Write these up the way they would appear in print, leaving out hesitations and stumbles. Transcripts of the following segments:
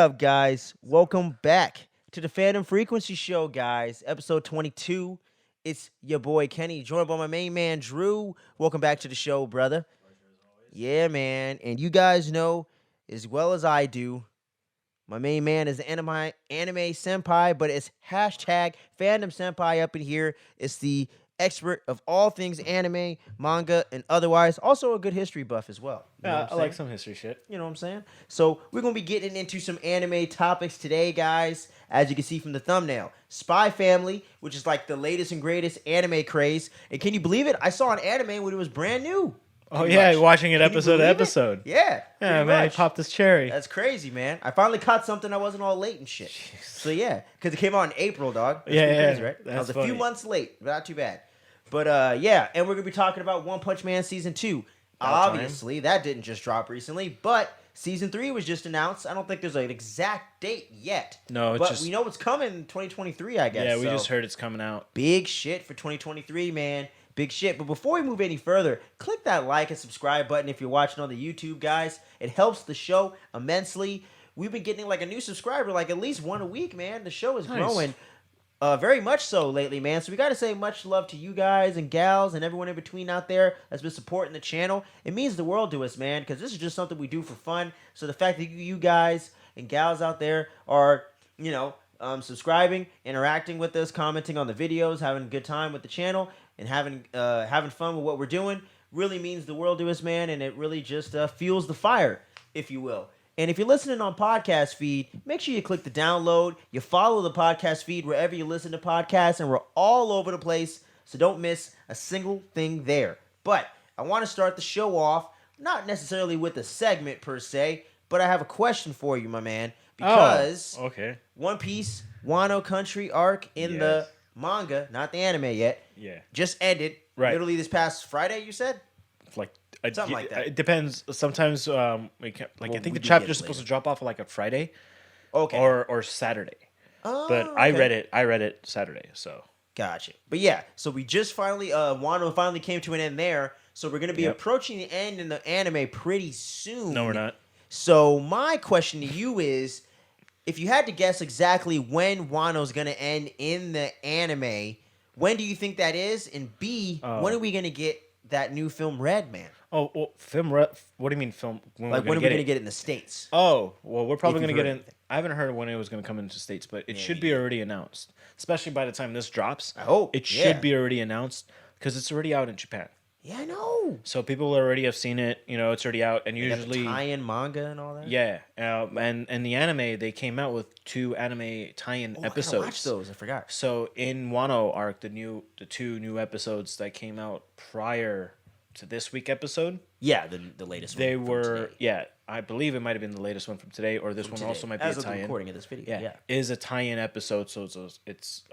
up, guys? Welcome back to the Fandom Frequency Show, guys. Episode 22. It's your boy Kenny, joined by my main man Drew. Welcome back to the show, brother. Yeah, man. And you guys know as well as I do, my main man is the anime senpai, but it's hashtag Fandom Senpai up in here. It's the expert of all things anime, manga, and otherwise. Also a good history buff as well. You know what I'm I like saying? some history shit. You know what I'm saying? So we're going to be getting into some anime topics today, guys. As you can see from the thumbnail. Spy Family, which is like the latest and greatest anime craze. And can you believe it? I saw an anime when it was brand new. Oh yeah, much. watching it Can you episode to believe it? episode. Yeah. Yeah, pretty man, much. he popped this cherry. That's crazy, man. I finally caught something I wasn't all late and shit. Jeez. So yeah, because it came out in April, dog. That's Yeah, pretty yeah, crazy, right? I that's was a few funny. months late, but not too bad. But yeah, and we're gonna be talking about One Punch Man season 2. About Obviously, that didn't just drop recently, but season 3 was just announced. I don't think there's an exact date yet. No, it's but just we know it's coming in 2023, I guess. yeah. We so. just heard it's coming out. Big shit for 2023, man. Big shit. But before we move any further, click that like and subscribe button if you're watching on the YouTube, guys. It helps the show immensely. We've been getting like a new subscriber like at least one a week, man. The show is Nice. growing very much so lately, man. So we got to say much love to you guys and gals and everyone in between out there that's been supporting the channel. It means the world to us, man, because this is just something we do for fun. So the fact that you guys and gals out there are, subscribing, interacting with us, commenting on the videos, having a good time with the channel, and having fun with what we're doing really means the world to us, man, and it really just fuels the fire, if you will. And if you're listening on podcast feed, make sure you click the download. You follow the podcast feed wherever you listen to podcasts, and we're all over the place, so don't miss a single thing there. But I want to start the show off, not necessarily with a segment per se, but I have a question for you, my man, because Okay. One Piece Wano Country arc in the manga, not the anime yet, Yeah. just ended. Right. Literally this past Friday, you said? Like Something like that. It depends. Sometimes we can, like Well, I think we the do chapter's get it supposed later. to drop off like a Friday Okay. or Saturday. Oh, But I okay. read it. I read it Saturday. So Gotcha. But yeah, so we just finally, Wano finally came to an end there. So we're going to be Yep. approaching the end in the anime pretty soon. no, we're not. So my question to you is, if you had to guess exactly when Wano's going to end in the anime, when do you think that is? And B, when are we going to get that new film Red Man? Oh, well, what do you mean film? When Like, we're when are we gonna going to get it? get it in the States? Oh, well, we're probably If going you've to get heard in. anything. I haven't heard when it was going to come into States, but it Yeah, should me be already announced. Especially by the time this drops. I hope. It yeah. should be already announced because it's already out in Japan. Yeah, I know. So people already have seen it. You know, it's already out. And They got the usually, tie-in manga and all that. yeah. And the anime, they came out with 2 anime tie-in Oh, I gotta episodes. watch those. I forgot. So in Wano arc, the 2 new episodes that came out prior to this week episode, Yeah, the latest one. they from were today. yeah. I believe it might have been the latest one from today, or this From one today. also might be As a of the tie-in. recording of this video. Yeah, Yeah. is a tie-in episode, so it's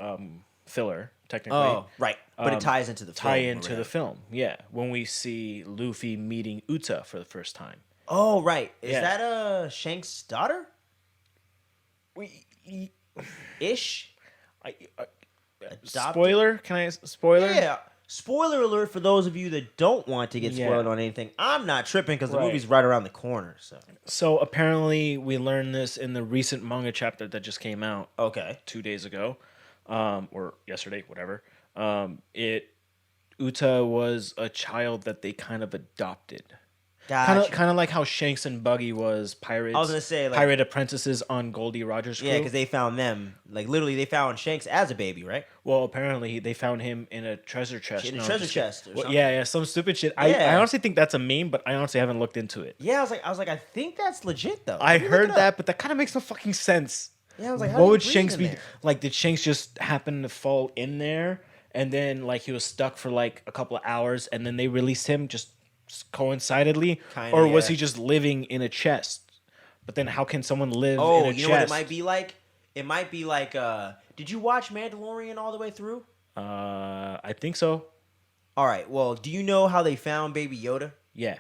filler technically. Oh, right. But it ties into the film. Tie or into the whatever. film, yeah. When we see Luffy meeting Uta for the first time. Oh, right. Is Yeah. that Shank's daughter? Ish? Adopted? Spoiler? Can I spoiler? Yeah. Spoiler alert for those of you that don't want to get spoiled Yeah. on anything. I'm not tripping because the Right. movie's right around the corner. So So apparently we learned this in the recent manga chapter that just came out okay. 2 days ago, or yesterday, whatever. Uta was a child that they kind of adopted. Gotcha. Kind of like how Shanks and Buggy was pirates. I was gonna say, like- pirate apprentices on Goldie Roger's crew. Yeah, because they found them. Like literally, they found Shanks as a baby, right? Well, apparently they found him in a treasure chest. In a No, treasure just kidding. chest or Well, something. yeah, some stupid shit. I Yeah. honestly think that's a meme, but I honestly haven't looked into it. Yeah, I was like, I think that's legit though. I Let me look heard it up. that, but that kind of makes no fucking sense. Yeah, I was like, how What did would he breathe Shanks in be there? like? Did Shanks just happen to fall in there, and then like he was stuck for like a couple of hours, and then they released him just coincidentally, Kinda, or was yeah. he just living in a chest? But then how can someone live Oh, in a you chest? know what it might be like? It might be like, did you watch Mandalorian all the way through? I think so. All right. Well, do you know how they found Baby Yoda? Yeah,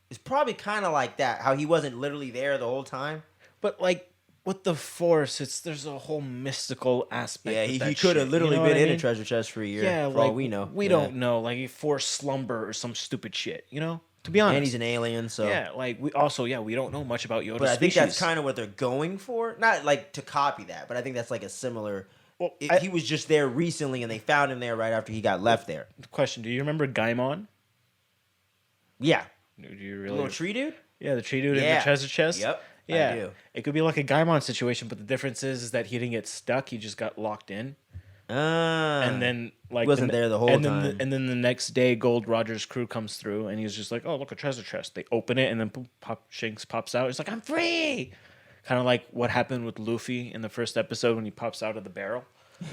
It's probably kind of like that. How he wasn't literally there the whole time. but like with the Force, there's a whole mystical aspect. Yeah, with he that could have shit, literally you know what been I in a mean? treasure chest for a year. Yeah, for like all we know. We Yeah. don't know, like a Force slumber or some stupid shit. You know? To be honest, and he's an alien. So yeah, like we don't know much about Yoda's but I think that's species. kind of what they're going for. Not like to copy that, but I think that's like a similar. Well, He was just there recently, and they found him there right after he got left there. question: do you remember Gaimon? Yeah, Do you the really? little tree dude. Yeah, the tree dude in the Yeah. treasure chest. Yep, I Yeah, do. it could be like a Gaimon situation, but the difference is that he didn't get stuck; he just got locked in. And then like wasn't there the whole time. and then the next day, Gold Roger's crew comes through, and he's just like, "Oh, look, a treasure chest." They open it, and then Shanks pops out. He's like, "I'm free." Kind of like what happened with Luffy in the first episode when he pops out of the barrel.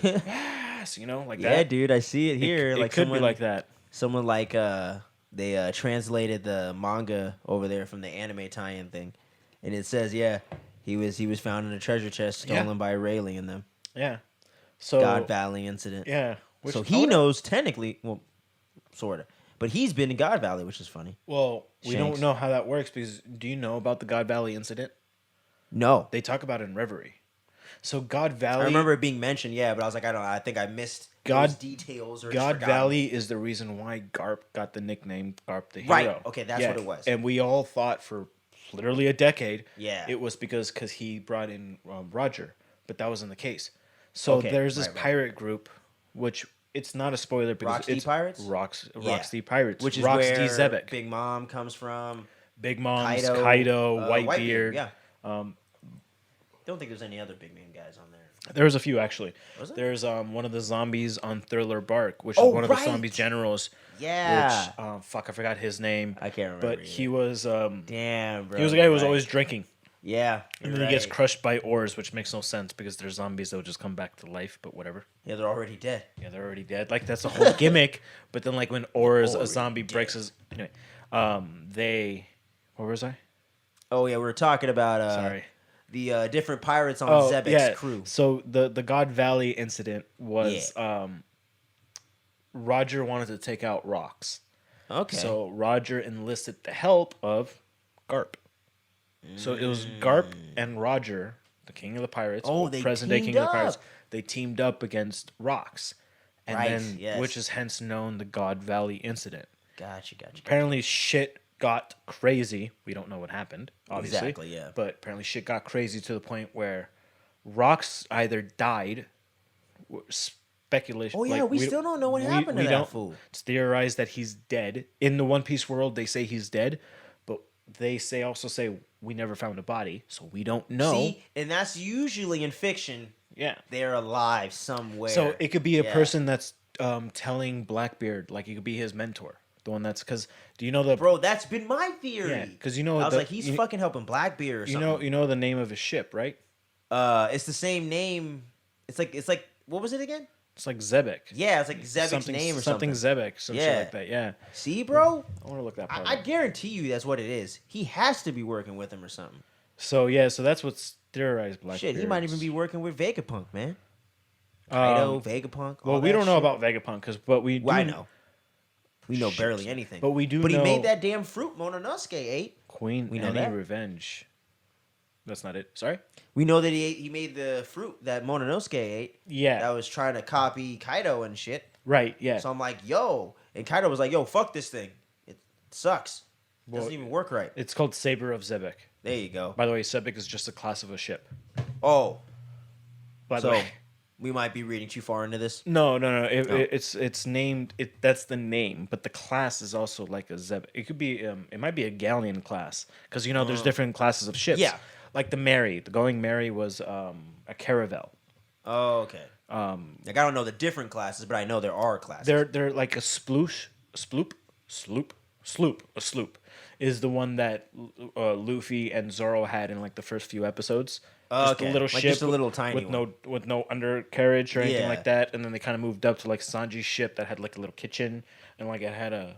Yes, like Yeah, that. dude, I see it here. It like could someone, be like that. someone like they translated the manga over there from the anime tie-in thing, and it says he was found in a treasure chest stolen by Rayleigh and them. Yeah. So God Valley incident. yeah. So he knows technically, well, sort of, but he's been in God Valley, which is funny. Well, we Shanks. don't know how that works because do you know about the God Valley incident? No, They talk about it in Reverie. So God Valley. I remember it being mentioned, but I was like, I don't know. I think I missed those details or just God forgot Valley is the reason why Garp got the nickname Garp the Hero. Right. Okay, that's what it was. And we all thought for literally a decade, Yeah. it was because he brought in Roger, but that wasn't the case. So Okay, there's this right. pirate group, which it's not a spoiler because Rocksteady it's Pirates? Rocksteady Pirates, which is Rocksteady where Zebek, Big Mom comes from. Big Mom's Kaido, Kaido, Whitebeard, Whitebeard. yeah. Don't think there's any other big name guys on there. There was a few actually. Was it? There's one of the zombies on Thriller Bark, which Oh, is one of the right. zombie generals. Yeah. Which fuck, I forgot his name. I can't remember. But he was Damn, bro. he was a guy who was right. always drinking. Yeah. And then he gets crushed by ores, which makes no sense because they're zombies that will just come back to life, but whatever. Yeah, they're already dead. Yeah, they're already dead. Like that's a whole gimmick. But then like when ores, a Already zombie dead. breaks his anyway, they where was I? Oh yeah, we were talking about Sorry. the different pirates on Oh, Zebek's yeah. crew. So the God Valley incident was Roger wanted to take out Rocks. Okay. So Roger enlisted the help of Garp. So it was Garp and Roger, the king of the pirates, Oh, or they present day teamed king of the pirates. up. They teamed up against Rocks, and Right, then yes. which is hence known the God Valley incident. Gotcha. Apparently, shit got crazy. We don't know what happened, obviously. Exactly, yeah. But apparently, shit got crazy to the point where Rocks either died. Speculation. Oh yeah, we still don't know what happened to that fool. It's theorized that he's dead. In the One Piece world, they say he's dead, but they also say we never found a body, so we don't know. See, and that's usually in fiction. Yeah. They're alive somewhere. So it could be a person that's telling Blackbeard, like it could be his mentor, the one that's because do you know the Bro, that's been my theory. Yeah, because I was like, he's fucking helping Blackbeard or something. You know the name of his ship, right? It's the same name. It's like what was it again? It's like Zebek. Yeah, it's like Zebek's name or something. Zebek, some shit like that. Yeah. See, bro? I want to look that part I up. guarantee you that's what it is. He has to be working with him or something. So yeah, so that's what's theorized. Blackbeard. Shit, he might even be working with Vegapunk, man. Kaido, Vegapunk. Well, we don't know about Vegapunk, but we do. Well, I know. We know barely anything. But we do But know he made that damn fruit Mononosuke ate. Queen We know Annie that. Revenge. That's not it. Sorry? We know that he made the fruit that Mononosuke ate. Yeah. That was trying to copy Kaido and shit. Right, yeah. So I'm like, yo. And Kaido was like, yo, fuck this thing. It sucks. It doesn't even work right. It's called Saber of Zebek. There you go. By the way, Zebek is just a class of a ship. Oh. By the So way. we might be reading too far into this. No. It's named. That's the name, but the class is also like a Zebek. It could be. It might be a galleon class because there's different classes of ships. Yeah. Like the Mary. The Going Mary was a caravel. Oh, okay. Like I don't know the different classes, but I know there are classes. They're like a sloop is the one that Luffy and Zoro had in like the first few episodes. Just Okay. a little Like, ship just a little tiny with no undercarriage or anything Yeah. like that, and then they kind of moved up to like Sanji's ship that had like a little kitchen and like it had a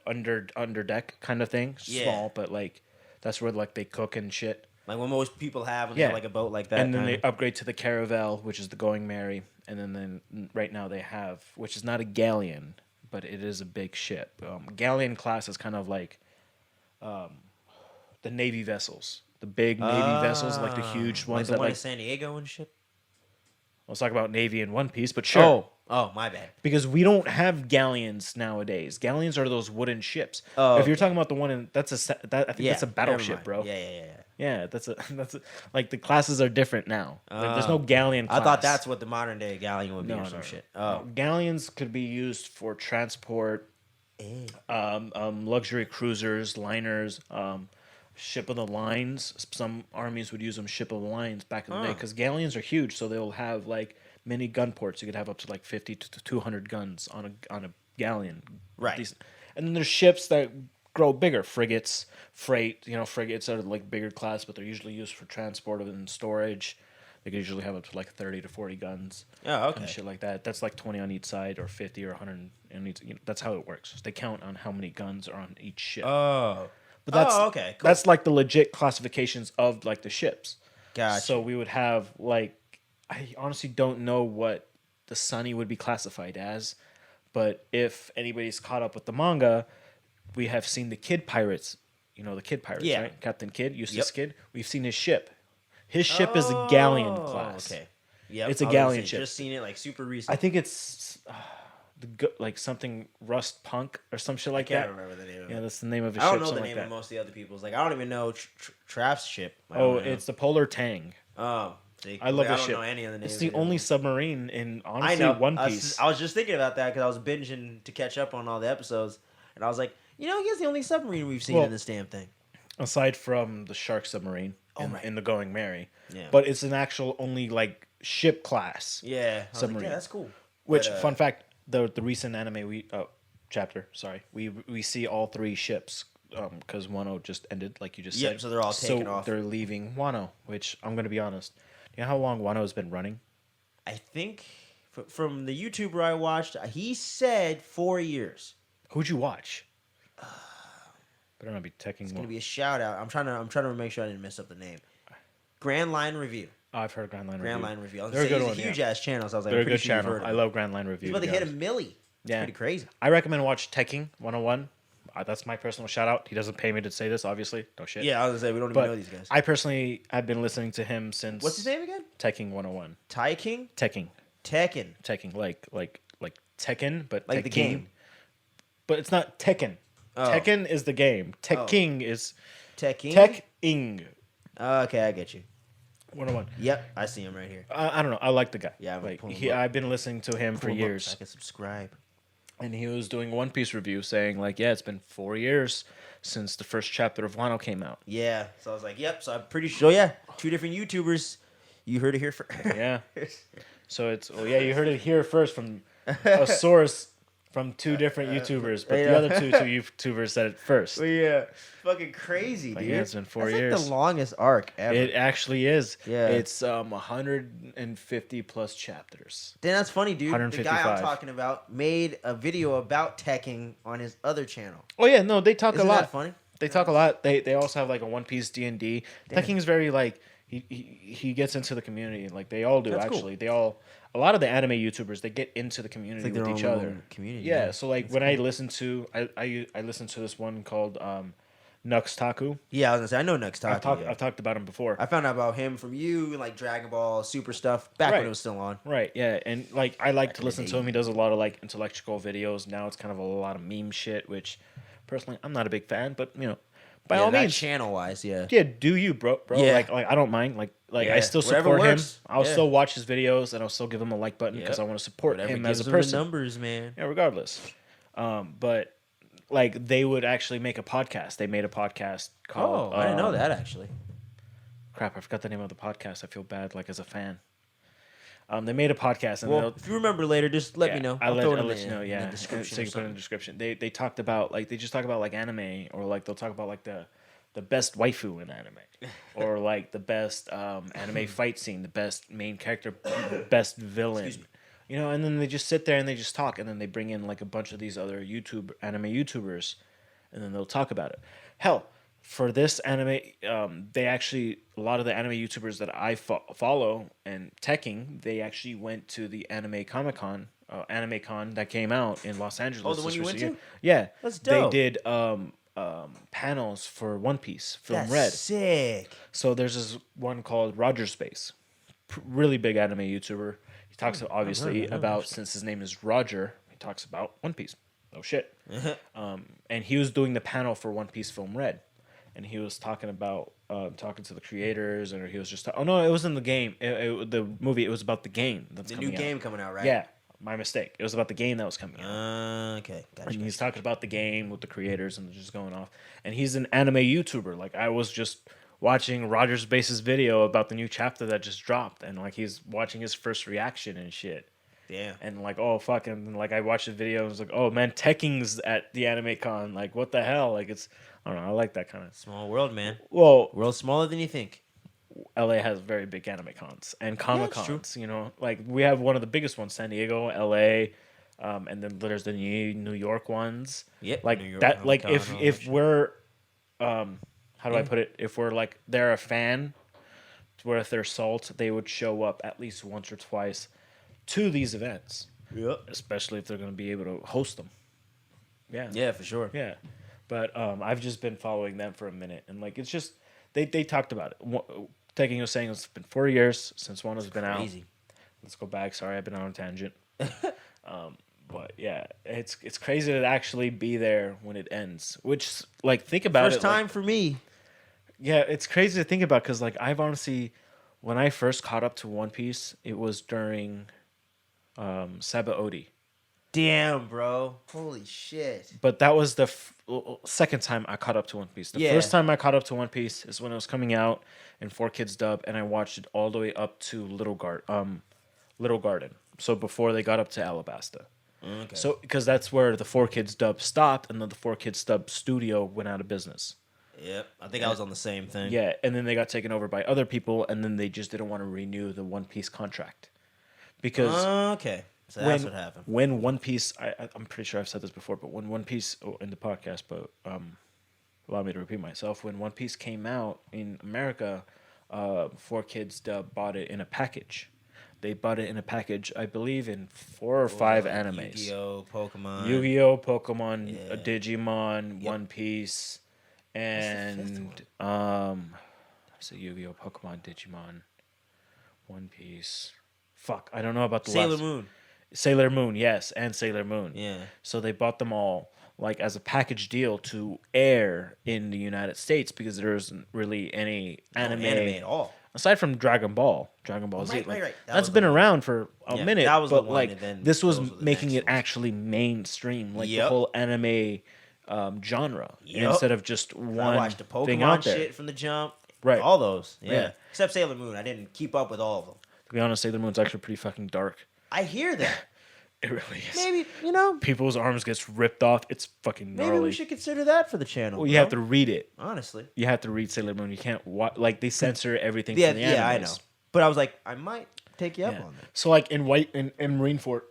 under deck kind of thing, Yeah. small, but like that's where like they cook and shit. Like what most people have when they have like a boat like that. And then they kinda. upgrade to the caravel, which is the Going Mary, and then right now they have, which is not a galleon, but it is a big ship. Galleon class is kind of like the Navy vessels, the big Navy vessels, like the huge like ones the that one like in San Diego and shit. Let's talk about Navy and One Piece, but sure. Oh, my bad. Because we don't have galleons nowadays. Galleons are those wooden ships. Oh, If you're okay. talking about the one in I think that's a Never battleship, mind. bro. Yeah. Yeah, like the classes are different now. Like, there's no galleon class. I thought that's what the modern day galleon would be No, or no, some no. shit. No, Oh. galleons could be used for transport, luxury cruisers, liners, ship of the lines. Some armies would use them ship of the lines back in the day because galleons are huge, so they'll have like many gun ports. You could have up to like 50 to 200 guns on a galleon. Right. And then there's ships that grow bigger, frigates, freight. Frigates are like bigger class, but they're usually used for transport and storage. They could usually have up to like 30 to 40 guns. Oh, okay. And shit like that. That's like 20 on each side or 50 or 100 on each. That's how it works. They count on how many guns are on each ship. Oh. But that's okay. Cool. that's like the legit classifications of like the ships. Gotcha. So we would have like, I honestly don't know what the Sunny would be classified as, but if anybody's caught up with the manga, we have seen the Kid Pirates. You know the Kid Pirates, Yeah. right? Captain Kidd, Eustace Yep. Kid. We've seen his ship. His ship is a galleon class. Okay. Yeah. It's a galleon ship. Just seen it like super recent. I think it's like something Rust Punk or some shit like I can't that. remember the name of Yeah, it. that's the name of his I ship. don't know the something name like of that. most of the other people's. Like I don't even know Trapp's ship. It's the Polar Tang. Oh. See, I love I this don't ship. know any of the names. It's the only submarine in I honestly know. One Piece. I was just thinking about that because I was binging to catch up on all the episodes, and I was like, he's the only submarine we've seen Well, in this damn thing. Aside from the Shark submarine right. in the Going Merry. Yeah. But it's an actual only like ship class. Yeah. I was Submarine. Like, yeah, that's cool. Which But, fun fact, the recent anime chapter, sorry. We see all three ships because Wano just ended, like you just said. So they're all taken off. They're leaving Wano, which I'm gonna be honest. You know how long Wano's been running? I think from the YouTuber I watched, he said 4 years. Who'd you watch? Better not be teching. It's gonna be a shout out. I'm trying to make sure I didn't mess up the name. Grand Line Review. Oh, I've heard Grand Line Grand Review. Line Review. I was They're a gonna good say, one, he's a huge yeah. ass channel. So I was like, They're I'm a pretty good sure you've channel. heard of I it. love Grand Line Review. He's about to hit a milli. It's Yeah. pretty crazy. I recommend watch Tekking 101. That's my personal shout out. He doesn't pay me to say this, obviously. No shit. Yeah, I was gonna say we don't But even know these guys. I personally have been listening to him since. What's his name again? Tekking 101. Tai King? Tekking. Tekken. Like Tekken, but Like the Tekking. game. But it's not Tekken. Oh. Tekken is the game. Tekking is Tekken? Tekking Okay, I get you. 101. Yep, I see him right here. I don't know. I like the guy. Yeah, I'm gonna like pull him up. I've been listening to him for Pull him up years. so I can subscribe. And he was doing One Piece review saying like, yeah, it's been 4 years since the first chapter of Wano came out. Yeah, so I was like, yep. So I'm pretty sure. Yeah, 2 different YouTubers. You heard it here first. Yeah. So you heard it here first from a source from 2 different YouTubers, but yeah. the other two YouTubers said it first. Well, yeah, fucking crazy, But dude. yeah, it's been 4 That's years. like the longest arc ever. It actually is. Yeah. It's 150 plus chapters. Then that's funny, dude. The guy I'm 155. talking about made a video about teching on his other channel. Oh yeah, no, they talk Isn't a lot. that funny? They talk a lot. They also have like a One Piece D&D. Tekking's very like he gets into the community. Like they all do That's cool. actually. A lot of the anime YouTubers, they get into the community like with their each own other. little community, Yeah, yeah. so like That's when I listen to I listen to this one called Nux Taku. Yeah, I was gonna say I know Nux Taku. I've talked about him before. I found out about him from you and like Dragon Ball Super stuff back when Right. it was still on. Right, yeah, and like I like Back to in the listen to day. him. He does a lot of like intellectual videos. Now it's kind of a lot of meme shit, which personally I'm not a big fan, but by all means, channel wise, yeah. yeah, do you, bro? Yeah. Like I don't mind. Like Yeah, I still whatever support him. works. I'll Yeah. still watch his videos and I'll still give him a like button because Yep. I want to support Whatever him as a gives them the person. numbers, man. Yeah, regardless. But like they would actually make a podcast. They made a podcast called. Oh, I didn't know that actually. Crap, I forgot the name of the podcast. I feel bad, like as a fan. They made a podcast and Well, they'll- if you remember later, just let me know. I'll throw it let you know. in Yeah, the description. So you or can put it in something. the description. They talked about like they just talk about like anime or like they'll talk about like the best waifu in anime or like the best anime fight scene, the best main character, best villain. Excuse me. And then they just sit there and they just talk, and then they bring in like a bunch of these other anime YouTubers, and then they'll talk about it. Hell, for this anime, they actually a lot of the anime YouTubers that I follow and teching, they actually went to the Anime Comic-Con, Anime Con that came out in Los Angeles. Oh, the one this you went year. to? Yeah, That's dope. They did panels for One Piece Film That's Red. sick. So there's this one called Roger Space, really big anime YouTuber. He talks obviously about, since his name is Roger, he talks about One Piece. Oh shit. And he was doing the panel for One Piece Film Red, and he was talking about talking to the creators, and he was just oh no, it was in the game, the movie. It was about the game that's The coming new out. game coming out, right? Yeah, my mistake. It was about the game that was coming out. Okay, gotcha. And he's talking about the game with the creators and just going off. And he's an anime YouTuber. Like, I was just watching Roger's Base's video about the new chapter that just dropped, and like he's watching his first reaction and shit. Yeah. And like, oh fuck, and like I watched the video and was like, oh man, Tekking's at the Anime Con. Like, what the hell? Like, it's, I don't know, I like that kind of Small world, man. Well, World's smaller than you think. LA has very big anime cons and Comic it's true. Cons. You know, like we have one of the biggest ones, San Diego, LA, and then there's the New York ones. Yep. Like New York that. Like Comic Con, all that if shit. we're, how do I put it? If we're like they're a fan, worth their salt, they would show up at least once or twice to these events. Yep. Especially if they're going to be able to host them. Yeah. Yeah, for sure. Yeah. But I've just been following them for a minute, and like it's just they talked about it. Taking was saying it's been 4 years since one has been out. Crazy. Let's go back. Sorry, I've been on a tangent. But yeah, it's crazy to actually be there when it ends. Which, like, think about First it. time Like, for me. yeah, it's crazy to think about because, like, I've honestly, when I first caught up to One Piece, it was during Sabaody. Damn, bro. Holy shit. But that was the second time I caught up to One Piece. The first time I caught up to One Piece is when it was coming out in 4Kids dub, and I watched it all the way up to Little Garden. So before they got up to Alabasta. Okay. So because that's where the 4Kids dub stopped, and then the 4Kids dub studio went out of business. Yep. I think I was on the same thing. Yeah, and then they got taken over by other people, and then they just didn't want to renew the One Piece contract because. Okay. So that's what happened. When One Piece, I'm pretty sure I've said this before, but when One Piece in the podcast, but allow me to repeat myself. When One Piece came out in America, 4Kids dub bought it in a package. They bought it in a package, I believe, in 4 or 5 animes. Yu-Gi-Oh, Pokemon. Yu-Gi-Oh, Pokemon, Yeah. Digimon, Yep. One Piece, and so Yu-Gi-Oh, Pokemon, Digimon, One Piece. Fuck, I don't know about the Sailor last. Moon. Sailor Moon, yes, and Sailor Moon. Yeah. So they bought them all like as a package deal to air in the United States because there isn't really any anime at all. aside from Dragon Ball. Dragon Ball Z. right, Like, right. That That's was been the one. around for a Yeah, minute, that was the but one, like and then this was those were the making next it ones. actually mainstream, like the Yep. whole anime genre Yep. instead of just I one watched the thing out Pokemon there. shit from the jump. Right. All those. Yeah. Yeah. Except Sailor Moon. I didn't keep up with all of them. To be honest, Sailor Moon's actually pretty fucking dark. I hear that. It really is. Maybe, you know, People's arms gets ripped off. It's fucking gnarly. maybe we should consider that for the channel. Well, you have to read it. Honestly. You have to read Sailor Moon. You can't watch, like they censor everything Yeah, from the animes. yeah, I know. But I was like, I might take you up Yeah. on that. So like in Marineford,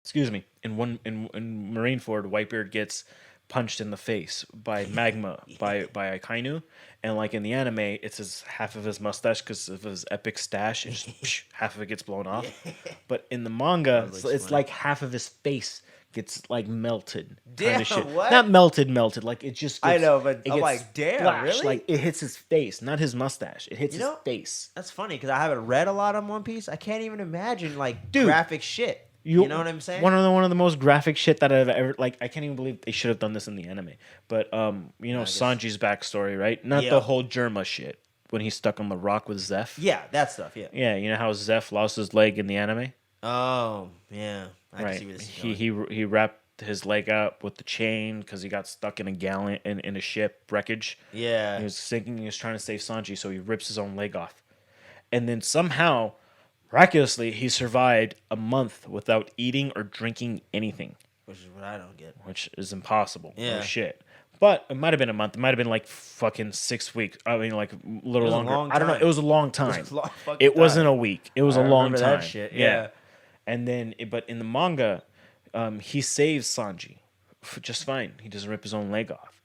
excuse me, in Marineford, Whitebeard gets punched in the face by magma by a Kainu, and like in the anime, it's half of his mustache because of his epic stash. It's just, half of it gets blown off. But in the manga, it's like half of his face gets like melted. Damn, Kinda shit. what? Not melted. Like it just. I Gets, know, but it I'm gets like, damn, splashed, really? Like it hits his face, not his mustache. It hits You his know- face. That's funny because I haven't read a lot on One Piece. I can't even imagine like Dude, graphic shit. You know what I'm saying? One of the most graphic shit that I've ever like. I can't even believe they should have done this in the anime. But you know I guess- Sanji's backstory, right? Not Yeah. the whole Germa shit when he's stuck on the rock with Zeph. Yeah, that stuff. Yeah. Yeah, you know how Zeph lost his leg in the anime, Oh, yeah. I can right? see where this is going. He wrapped his leg up with the chain because he got stuck in a gallon in a ship wreckage. Yeah. He was sinking. He was trying to save Sanji, so he rips his own leg off, and then somehow, miraculously, he survived a month without eating or drinking anything, Which is what I don't get. which is impossible. Yeah. No shit. But it might have been a month. It might have been like fucking 6 weeks. I mean, like a little was a longer. long I don't know. time. It was a long time. It was a long fucking It wasn't time. a week. It was I a long remember time. that shit, yeah. And then, but in the manga, he saves Sanji just fine. He doesn't rip his own leg off.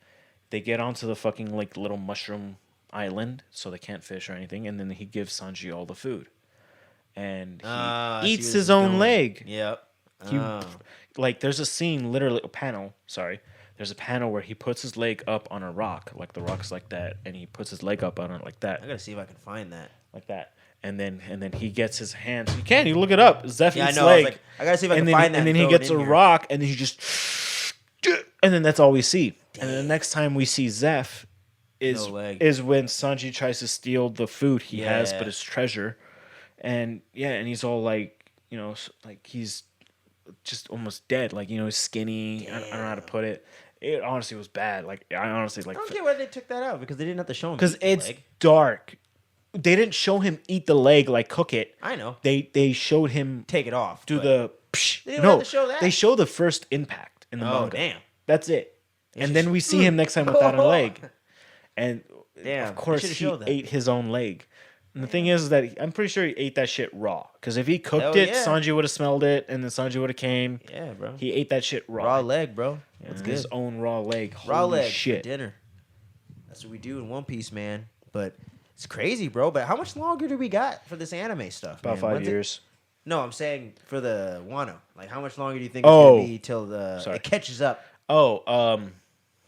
They get onto the fucking like little mushroom island, so they can't fish or anything. And then he gives Sanji all the food, and he I see eats where his this is own going. leg. Yep. He, Oh. like there's a scene, literally a panel. Sorry, there's a panel where he puts his leg up on a rock, like the rock's like that, and he puts his leg up on it like that, I gotta see if I can find that. like that. and then he gets his hands. You look it up. Zeph Yeah, I eats know. leg. I gotta see if I can then, find that. And then he throw it gets in a here. rock, and then he just, and then that's all we see. And then the next time we see Zeph is when Sanji tries to steal the food he has, but it's treasure, and he's all like, like he's just almost dead, like he's skinny. I don't know how to put it. It honestly was bad. Like I honestly like. I don't get why they took that out because they didn't have to show him. Because it's dark. They didn't show him eat the leg, like cook it. I know. They showed him take it off. Do the they didn't have to show that. They show the first impact in the manga. Damn. That's it. And then we see him next time without a leg. And of course he ate his own leg. And the thing is that I'm pretty sure he ate that shit raw. Because if he cooked it, Sanji would have smelled it, and then Sanji would have came. Yeah, bro. He ate that shit raw. Raw leg, bro. That's good. His own raw leg. Raw Holy leg shit. for dinner. That's what we do in One Piece, man. But it's crazy, bro. But how much longer do we got for this anime stuff? About 5 years. No, I'm saying for the Wano. Like, how much longer do you think it's gonna be till it catches up?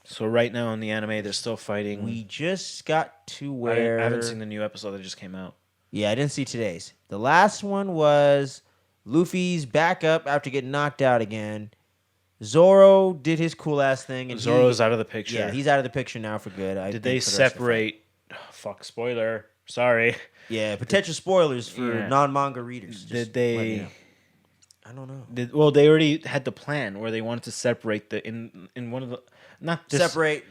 So right now in the anime, they're still fighting. We just got to where I haven't seen the new episode that just came out. Yeah, I didn't see today's. The last one was Luffy's back up after getting knocked out again. Zoro did his cool ass thing, and Zoro's out of the picture. Yeah, he's out of the picture now for good. Did they separate? Fuck, spoiler. Sorry. Yeah, potential spoilers for non-manga readers. Did they? I don't know. Well, they already had the plan where they wanted to separate in one of the separate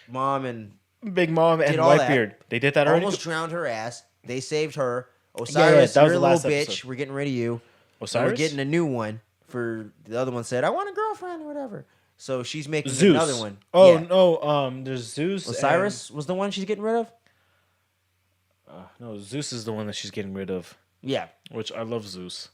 Mom and Big Mom and Whitebeard. They did that already. Almost drowned her ass. They saved her. Osiris, you're a little bitch. Episode. We're getting rid of you. Osiris? We're getting a new one. For the other one said, I want a girlfriend or whatever. So she's making Zeus. another one. Oh no, there's Zeus. Osiris was the one she's getting rid of. No, Zeus is the one that she's getting rid of. Yeah, which I love Zeus.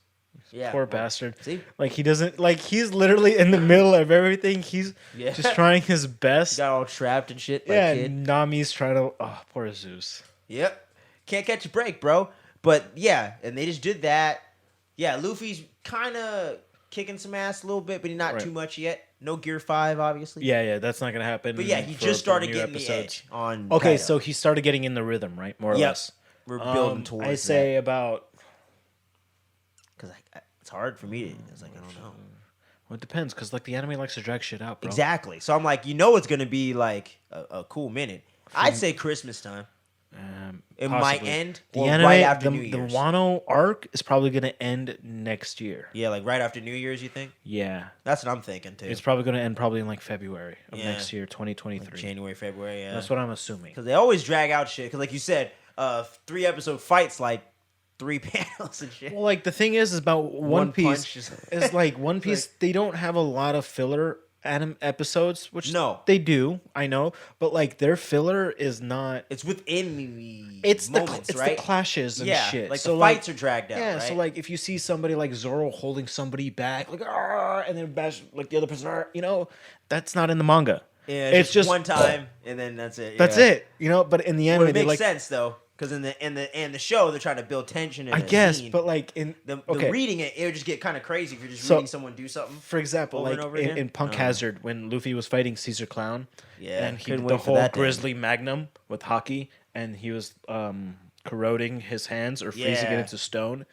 Yeah, poor bastard. See, like he doesn't like he's literally in the middle of everything. He's just trying his best. Got all trapped and shit. Yeah, and Nami's trying to. Oh, poor Zeus. Yep, can't catch a break, bro. But yeah, and they just did that. Yeah, Luffy's kind of kicking some ass a little bit, but not too much yet. No Gear 5, obviously. Yeah, that's not gonna happen. But yeah, he just started getting the edge on. Okay, Kaido. so he started getting in the rhythm, right? More or less. We're building towards. I say about. Because it's hard for me to. It's like I don't know. Well, it depends, because like the anime likes to drag shit out, bro. Exactly. So I'm like, it's gonna be like a cool minute. I'd say Christmas time. It might end the anime, right after New Year's. The Wano arc is probably going to end next year. Yeah, like right after New Year's, you think? Yeah. That's what I'm thinking, too. It's probably going to end probably in like February of next year, 2023. Like January, February, yeah. That's what I'm assuming. Because they always drag out shit. Because like you said, 3-episode fights like 3 panels and shit. Well, like the thing is about One Piece is like One Piece, they don't have a lot of filler episodes, which they do, I know, but like their filler is not. It's within the moments, right? The clashes and shit. Like so the fights are dragged out. Yeah, right? so like if you see somebody like Zoro holding somebody back, like and then bash like the other person, that's not in the manga. Yeah, it's just one time, and then that's it. Yeah. That's it, But in the anime, it makes sense though. Because in the show, they're trying to build tension. I guess, but like in the reading it would just get kind of crazy if you're just reading someone do something. For example, over like and over in Punk Hazard, when Luffy was fighting Caesar Clown, and he did the whole Grizzly Magnum with hockey, and he was corroding his hands or freezing it into stone.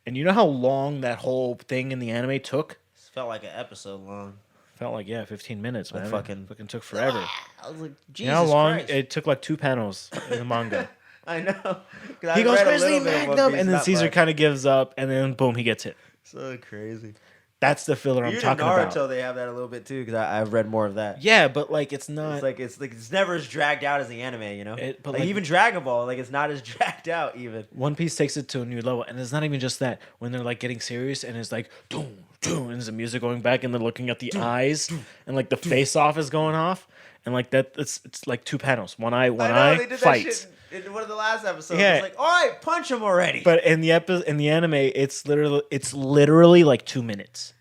And you know how long that whole thing in the anime took? It felt like an episode long. Felt like 15 minutes, man. Fucking took forever. I was like, Jesus you know how long Christ. it took? Like 2 panels in the manga. I know. He goes Grizzly Magnum, and then Caesar kind of gives up, and then boom, he gets hit. So crazy. That's the filler I'm talking about. Naruto, they have that a little bit too, because I've read more of that. Yeah, but like it's not. It's never as dragged out as the anime, But like even Dragon Ball, like it's not as dragged out even. One Piece takes it to a new level, and it's not even just that. When they're like getting serious, and it's like doom, doom, and there's the music going back, and they're looking at the eyes, and like the face off is going off, and like that. It's like 2 panels. One eye fights. In one of the last episodes, it's like, all right, punch him already. But in the anime, it's literally like 2 minutes.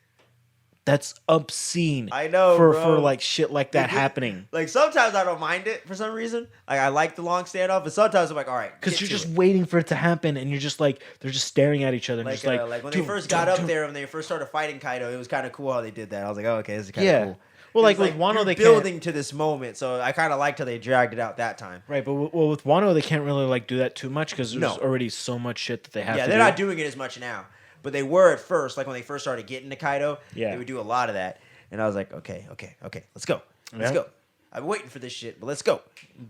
That's obscene. I know, for like shit like that happening. Like sometimes I don't mind it for some reason. Like I like the long standoff, but sometimes I'm like, all right, because you're just waiting for it to happen, and you're just like they're just staring at each other, and like when they first got up there, when they first started fighting Kaido, it was kind of cool how they did that. I was like, oh, okay, this is kind of cool. Well, It like was with Wano, you're they building can't. to this moment, so I kind of liked how they dragged it out that time. Right, but with Wano, they can't really like do that too much because there's No. already so much shit that they have Yeah, to they're do. not doing it as much now, but they were at first. Like when they first started getting to Kaido, Yeah. they would do a lot of that, and I was like, okay, let's go, let's Yeah. go. I've been waiting for this shit, but let's go.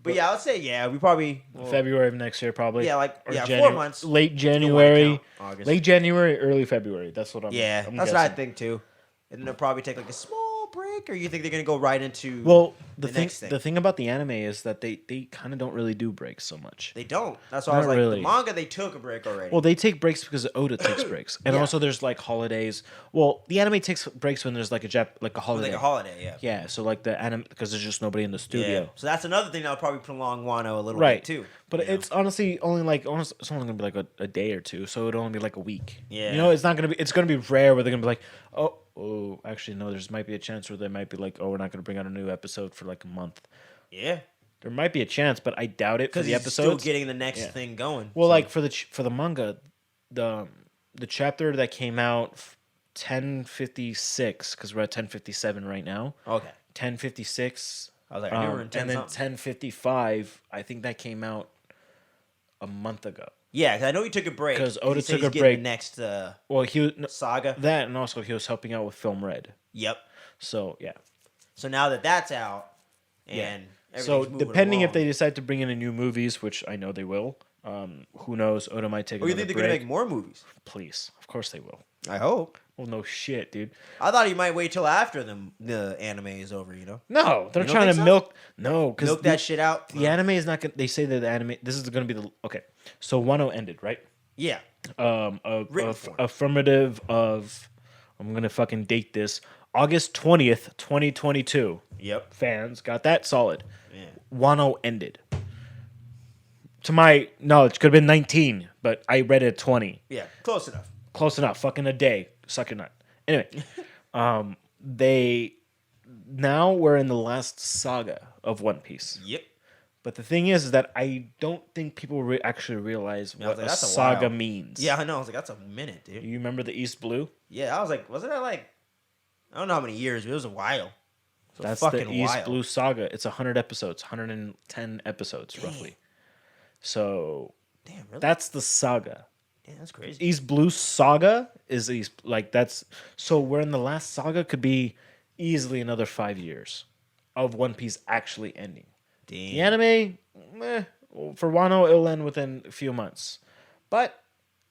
But yeah, I would say we probably February of next year, probably. Yeah, like Or 4 months. Late You January, count August. late January, early February. That's what I'm. Yeah, I'm that's guessing. what I think too. And then they'll probably take like a small break, or you think they're gonna go right into Well, the thing, next thing? the thing about the anime is that they kind of don't really do breaks so much. They don't. That's why I was Not like, really. the manga they took a break already. Well, they take breaks because Oda takes breaks, and Yeah. also there's like holidays. Well, the anime takes breaks when there's like a holiday. like a holiday, yeah. Yeah, so like the anime because there's just nobody in the studio. Yeah. So that's another thing that'll probably prolong Wano a little Right. bit too. But you know? it's honestly only it's only gonna be like a day or two, so it'll only be like a week. Yeah. You know, it's not gonna be. It's gonna be rare where they're gonna be like, oh, actually no. There's might be a chance where they might be like, oh, we're not gonna bring out a new episode for like a month. Yeah. There might be a chance, but I doubt it for Because the he's episodes. still getting the next Yeah. thing going. Well, so. like for the manga, the chapter that came out 1056 because we're at 1057 right now. Okay. 1056. I was like, I knew we were in 10 and then something. 1055. I think that came out a month ago. Yeah, because I know he took a break. 'Cause Oda he said took he's a getting break. the next Well, he was saga. that, and also he was helping out with Film Red. Yep. So yeah. So now that that's out, and Yeah. everything's So moving depending if along- they decide to bring in a new movies, which I know they will, who knows? Oda might take Or you another think they're gonna break. make more movies? Please, of course they will. I hope. Well, no shit, dude. I thought he might wait till after the anime is over. You know, No, they're You don't trying to think so? milk. No, because milk that shit out. the anime is not gonna. They say that the anime. This is gonna be the okay. So Wano ended right. Yeah. A Written form. affirmative of. I'm gonna fucking date this. August 20th, 2022. Yep. Fans got that solid. Yeah. Wano ended. To my knowledge, could have been 19, but I read it at 20. Yeah. Close enough. Close enough. Fucking a day. Suck your nut. Anyway, they now we're in the last saga of One Piece. Yep. But the thing is that I don't think people actually realize Yeah, I was what like, a that's a saga while. means. Yeah, I know. I was like, that's a minute, dude. You remember the East Blue? Yeah, I was like, wasn't that like, I don't know how many years, but it was a while. It was That's a fucking the East while. Blue saga. It's 100 episodes, 110 episodes roughly. So Damn, really? that's the saga. Damn, that's crazy. East Blue saga is East like that's so we're in the last saga could be easily another 5 years of One Piece actually ending. Damn. The anime, for Wano, it'll end within a few months, but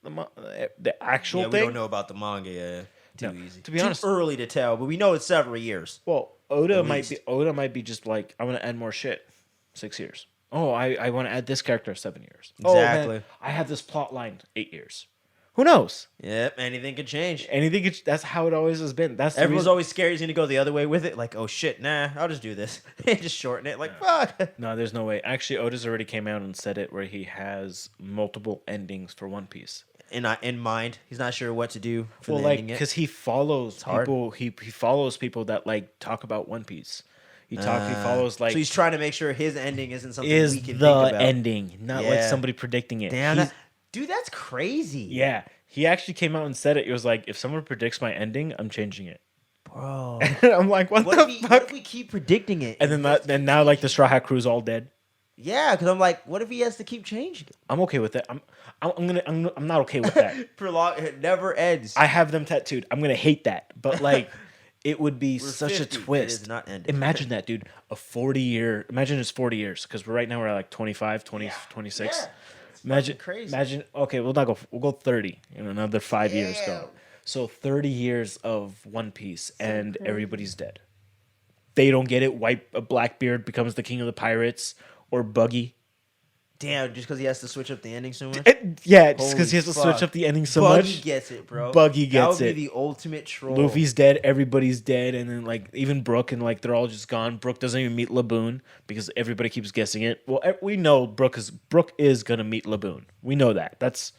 the actual Yeah, we thing. don't know about the manga. Yeah, too No, easy. to be Too honest- early to tell, but we know it's several years. Well, Oda At might least. be just like I want to add more shit. 6 years. Oh, I want to add this character 7 years. Exactly. Oh, man, I have this plot line 8 years. Who knows? Yep, anything could change. That's how it always has been. That's the Everyone's reason- always scared he's gonna go the other way with it. Like, oh shit, nah, I'll just do this. Just shorten it. Like, fuck. No, there's no way. Actually, Oda's already came out and said it where he has multiple endings for One Piece. In mind, he's not sure what to do for Well, the like ending yet. because he follows hard. people. He follows people that like talk about One Piece. He follows like so he's trying to make sure his ending isn't something is we can the think about. ending, not like Yeah. somebody predicting it. Damn, He's- dude, that's crazy. yeah. He actually came out and said it. He was like, if someone predicts my ending, I'm changing it. bro. And I'm like, what, What the if, fuck? what if we keep predicting it? And then now like the Straw Hat Crew's all dead. Yeah, because I'm like, what if he has to keep changing it? I'm okay with that. I'm not okay with that. Prolong, it never ends. I have them tattooed. I'm gonna hate that, but like, it would be We're such 50. a It twist. is not ending. Imagine that, dude. A 40-year. Imagine it's 40 years because right now we're at like 25, 20, 26. Yeah. Imagine crazy. Imagine. Okay, we'll go 30 in another 5 years. Damn. Go. So 30 years of One Piece and everybody's dead. They don't get it. Blackbeard becomes the king of the pirates, or Buggy. Damn, just because he has to switch up the ending so much. Yeah, just because Holy he has to fuck. switch up the ending so Buggy much. gets it, bro. Buggy gets That would it. be the ultimate troll. Luffy's dead, everybody's dead, and then like even Brook and like they're all just gone. Brook doesn't even meet Laboon because everybody keeps guessing it. Well, we know Brook is gonna meet Laboon. We know that. That's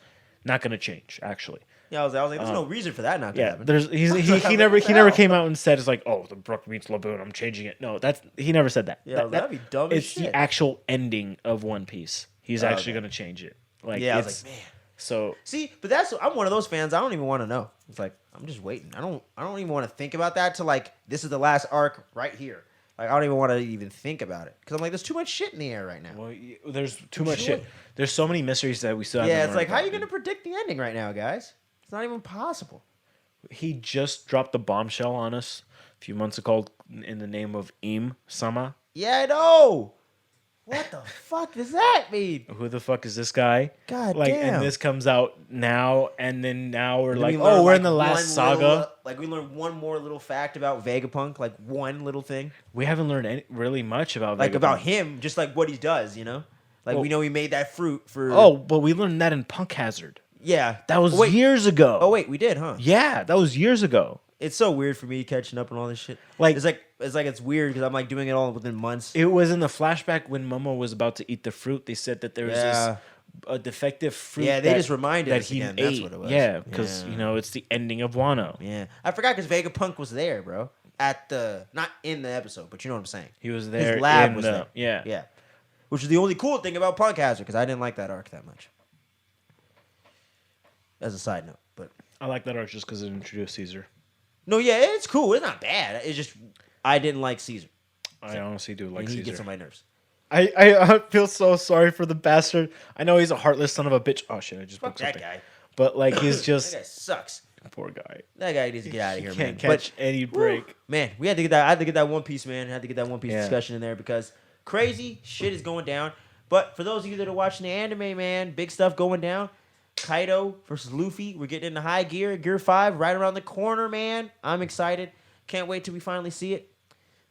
not gonna change actually. Yeah, I was like, there's no reason for that not to Yeah, happen. there's he never came out and said it's like, oh, the Brook meets Laboon, I'm changing it. No, he never said that. Yeah, that'd be dumb as It's shit. the actual ending of One Piece. He's actually okay. gonna change it. Like Yeah, I it's was like, man. so See, but I'm one of those fans. I don't even want to know. It's like I'm just waiting. I don't even want to think about that till like this is the last arc right here. Like I don't even want to even think about it because I'm like, there's too much shit in the air right now. Well, there's too much shit. There's so many mysteries that we still haven't Yeah, it's learned like, how about, are you gonna dude. predict the ending right now, guys? It's not even possible. He just dropped the bombshell on us a few months ago in the name of Sama. Yeah, I know. What the fuck does that mean? Who the fuck is this guy? God like, damn. And this comes out now, and then now we're And like, we learn, we're like, in the last saga. Like we learned one more little fact about Vegapunk, like one little thing. We haven't learned really much about Like Vegapunk. about him, just like what he does, you know? Like we know he made that fruit for. Oh, but we learned that in Punk Hazard. Yeah, That was years ago. Oh wait, we did, huh? Yeah, that was years ago. It's so weird for me catching up on all this shit. Like it's weird because I'm like doing it all within months. It was in the flashback when Momo was about to eat the fruit. They said that there was a defective fruit. Yeah, they just reminded that us he again. ate. That's what it was. Yeah, because it's the ending of Wano. Yeah, I forgot because Vegapunk was there, bro. Not in the episode, but you know what I'm saying. He was there. His lab was there. Yeah. Which is the only cool thing about Punk Hazard because I didn't like that arc that much. As a side note, but I like that arc just because it introduced Caesar. no, yeah, it's cool. It's not bad. It's just I didn't like Caesar. I honestly do like And he Caesar. gets on my nerves. I feel so sorry for the bastard. I know he's a heartless son of a bitch. Oh shit! I just Fuck broke that something. guy. But like he's just That guy sucks. poor guy. That guy needs to get out of here, man. Can't catch any break. Man, we had to get that. I had to get that One Piece, man. I had to get that One Piece Yeah. discussion in there because crazy shit is going down. But for those of you that are watching the anime, man, big stuff going down. Kaido versus Luffy. We're getting into high gear, Gear 5, right around the corner, man. I'm excited. Can't wait till we finally see it.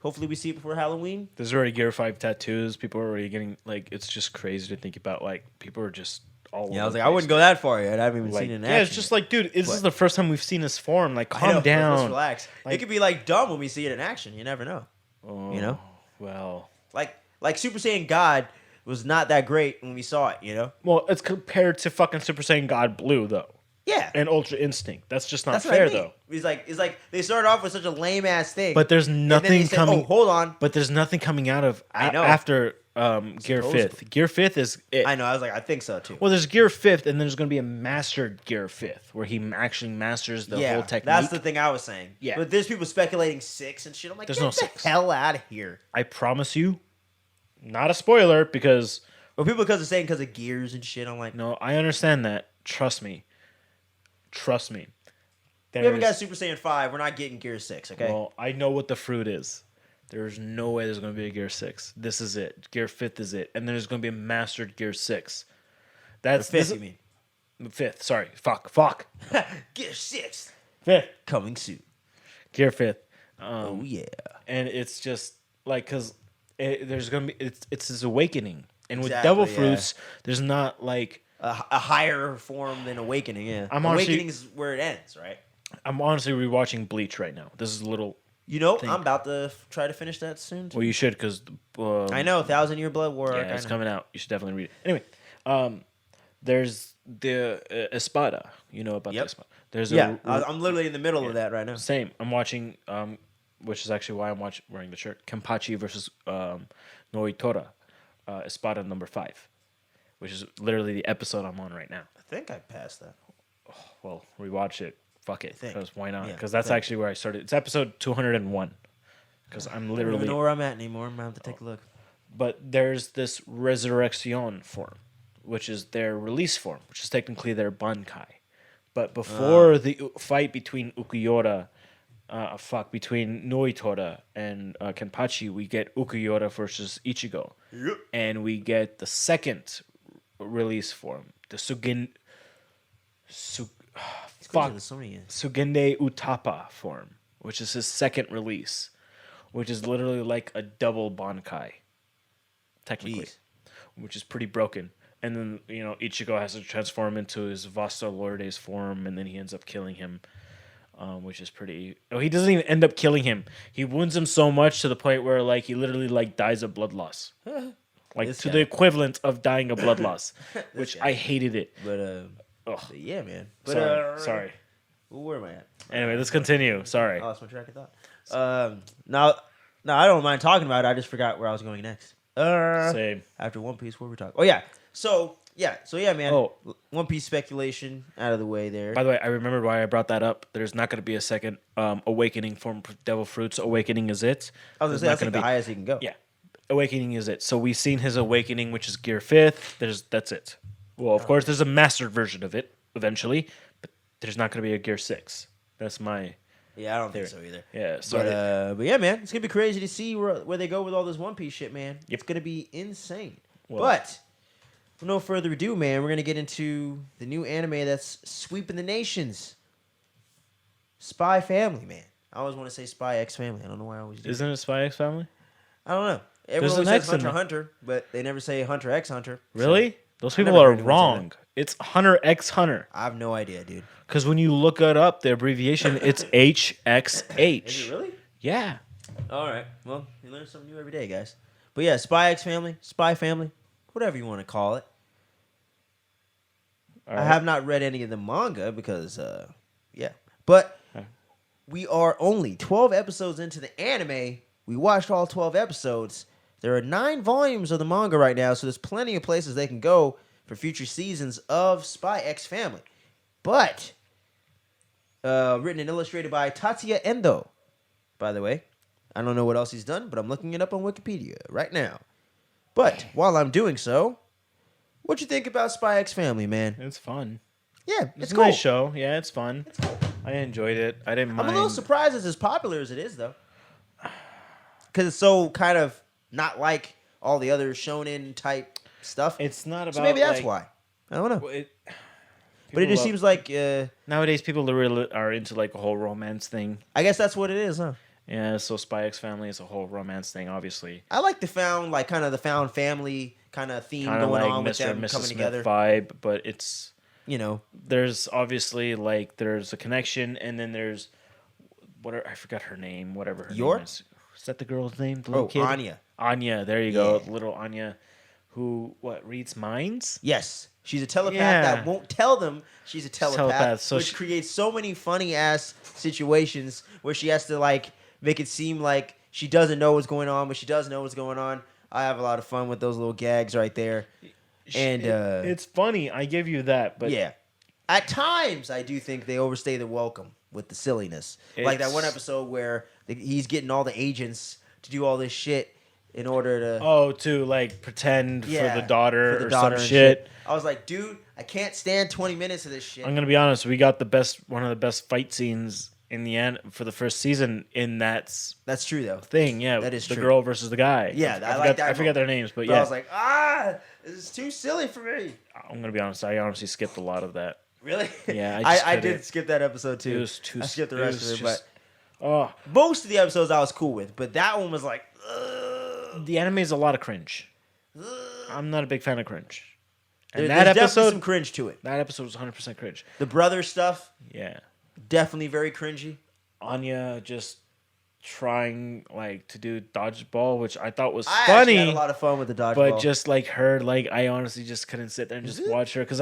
Hopefully we see it before Halloween. There's already Gear 5 tattoos. People are already getting, like, it's just crazy to think about. Like, people are just all Yeah, I over was the like, I place. wouldn't go that far yet. I haven't even Like, seen it in yeah, action. it's just like, dude, this What? is the first time we've seen this form. Like, I calm know, down. Let's relax. Like- It could be like dumb when we see it in action. You never know. Oh, You know? Well, Like Super Saiyan God was not that great when we saw it, you know? well, it's compared to fucking Super Saiyan God Blue, though. Yeah. And Ultra Instinct. That's just not That's fair, what I mean. though. It's like they started off with such a lame ass thing. But there's and then they nothing said, coming. Oh, hold on. But there's nothing coming out of I know. after Gear Supposedly. 5th. Gear 5th is it. I know. I was like, I think so too. Well, there's Gear 5th, and then there's going to be a mastered Gear 5th, where he actually masters the whole technique. That's the thing I was saying. Yeah. But there's people speculating 6 and shit. I'm like, There's get no the 6. hell out of here. I promise you, not a spoiler, because But people because of saying because of gears and shit. I'm like, no, I understand that. Trust me. we haven't got Super Saiyan 5. We're not getting Gear 6, okay? Well, I know what the fruit is. There's no way there's going to be a Gear 6. This is it. Gear 5th is it. And there's going to be a mastered Gear 6. That's Or 5th, you mean? 5th, sorry. Fuck. Gear 6 5th. coming soon. Gear 5th. Oh yeah. And it's just like, because there's going to be, it's his awakening. And with Exactly, Devil yeah. Fruits, there's not like, A higher form than Awakening, yeah. I'm honestly- Awakening is where it ends, right? I'm honestly rewatching Bleach right now. This is a little, You know, Think. I'm about to try to finish that soon. Too. well, you should, because I know, 1,000-Year Blood War. yeah, arc, I it's know. coming out. You should definitely read it. Anyway, there's the Espada. You know about Yep. the Espada. There's Yeah, I'm literally in the middle of that right now. same. I'm watching, which is actually why I'm wearing the shirt. Kenpachi versus Noitora, Espada number 5, which is literally the episode I'm on right now. I think I passed that. Well, rewatch it. Fuck it, think. because why not? Yeah, Because that's think. actually where I started. It's episode 201. Because I'm I don't even literally. know where I'm at anymore. I'm going to have to take a look. But there's this Resurrection form, which is their release form, which is technically their Bankai. But before the fight between between Noitora and Kenpachi, we get Ukuyota versus Ichigo. Yep. And we get the second release form, the It's crazy, there's so many. Sugende Utapa form, which is his second release, which is literally like a double Bankai, technically, Jeez. which is pretty broken. And then, Ichigo has to transform into his Vasta Lourdes form, and then he ends up killing him, which is pretty... Oh, he doesn't even end up killing him. He wounds him so much to the point where, like, he literally, like, dies of blood loss. Like, This to guy. the equivalent of dying of blood loss, which guy. I hated it. But, Ugh. yeah, man. But, Sorry. Where am I at? Anyway, let's continue. Sorry. I lost my track of thought. Now, I don't mind talking about it. I just forgot where I was going next. Same. After One Piece, where we talking? Oh, yeah. So, Yeah. So yeah, man. Oh. One Piece speculation out of the way there. By the way, I remembered why I brought that up. There's not going to be a second awakening from Devil Fruits. Awakening is it. I was gonna say that's like the highest he can go. Yeah, awakening is it. So we've seen his awakening, which is Gear 5th. That's it. Well, of course, there's a mastered version of it eventually, but there's not going to be a Gear 6. That's my. Yeah, I don't think so either. Yeah, so but yeah, man, it's gonna be crazy to see where they go with all this One Piece shit, man. Yep. It's gonna be insane. Well, but with no further ado, man, we're gonna get into the new anime that's sweeping the nations. Spy Family, man. I always want to say Spy X Family. I don't know why I always do. Isn't it Spy X Family? I don't know. Everyone always says Hunter Hunter, but they never say Hunter X Hunter. Really? So Those people are wrong. It's Hunter X Hunter. I have no idea, dude. Because when you look it up, the abbreviation, it's HXH. Is it really? Yeah. All right. Well, you learn something new every day, guys. But yeah, Spy X Family, Spy Family, whatever you want to call it. All I right. have not read any of the manga because, yeah. But we are only 12 episodes into the anime. We watched all 12 episodes. There are 9 volumes of the manga right now, so there's plenty of places they can go for future seasons of Spy X Family. But, written and illustrated by Tatsuya Endo, by the way. I don't know what else he's done, but I'm looking it up on Wikipedia right now. But, while I'm doing so, what'd you think about Spy X Family, man? It's fun. Yeah, It's a cool. nice show. Yeah, it's fun. It's cool. I enjoyed it. I didn't mind. I'm a little surprised it's as popular as it is, though. Because it's so kind of not like all the other shonen type stuff. It's not about. So maybe that's why. I don't know. Well, But it just seems like, nowadays people really are into like a whole romance thing. I guess that's what it is, huh? Yeah, so Spy X Family is a whole romance thing, obviously. I like the found family kind of theme Kind of going like on with Mr. them and Mrs. coming Smith together. vibe, but it's You know, there's obviously like there's a connection, and then there's I forgot her name, whatever her York? name is. Is that the girl's name? The little kid? Anya. Anya, there you go, Yeah. little Anya, who reads minds. Yes, she's a telepath Yeah. that won't tell them she's a telepath, So which creates so many funny ass situations where she has to like make it seem like she doesn't know what's going on, but she does know what's going on. I have a lot of fun with those little gags right there, and It's funny. I give you that, but yeah, at times I do think they overstay the welcome with the silliness. Like that one episode where he's getting all the agents to do all this shit in order to to like pretend for the daughter or some and shit. I was like, dude, I can't stand 20 minutes of this shit. I'm gonna be honest. We got one of the best fight scenes in the end for the first season in that That's true though. thing. Yeah, that is the true. girl versus the guy. Yeah, I like that. I forget their names, but I yeah, was like, this is too silly for me. I'm gonna be honest. I honestly skipped a lot of that. Really? Yeah, I did skip that episode too. It was too. I skipped the rest of it, but oh, most of the episodes I was cool with, but that one was like, the anime is a lot of cringe. I'm not a big fan of cringe. And there's that definitely episode, some cringe to it. that episode was 100% cringe. The brother stuff, Yeah, definitely very cringy. Anya just trying like to do dodgeball, which I thought was I actually had funny. a lot of fun with the dodgeball. But just like her, like I honestly just couldn't sit there and just watch her because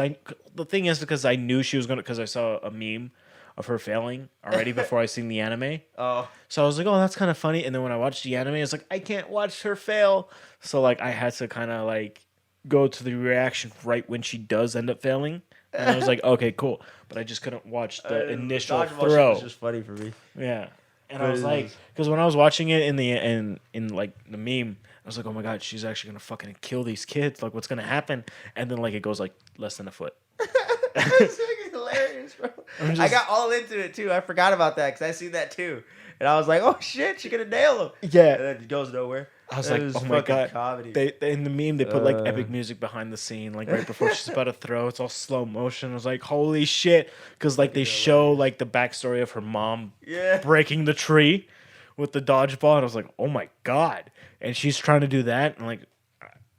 the thing is because I knew she was gonna because I saw a meme of her failing already before I seen the anime. Oh, So I was like, oh, that's kind of funny. And then when I watched the anime, it's like I can't watch her fail. So like I had to kind of like go to the reaction right when she does end up failing. And I was like, okay, cool. But I just couldn't watch the initial dodgeball shit throw. was just funny for me. Yeah. And I was like, because when I was watching it in like the meme, I was like, oh my god, she's actually gonna fucking kill these kids. Like, what's gonna happen? And then like it goes like less than a foot. It's fucking hilarious, bro. I got all into it too. I forgot about that because I seen that too, and I was like, "Oh shit, she gonna nail him!" Yeah. And then it goes nowhere. I was That like, was oh my fucking god. comedy. They in the meme they put like epic music behind the scene, like right before she's about to throw. It's all slow motion. I was like, holy shit, because like they show like the backstory of her mom breaking the tree with the dodgeball, and I was like, oh my god. And she's trying to do that,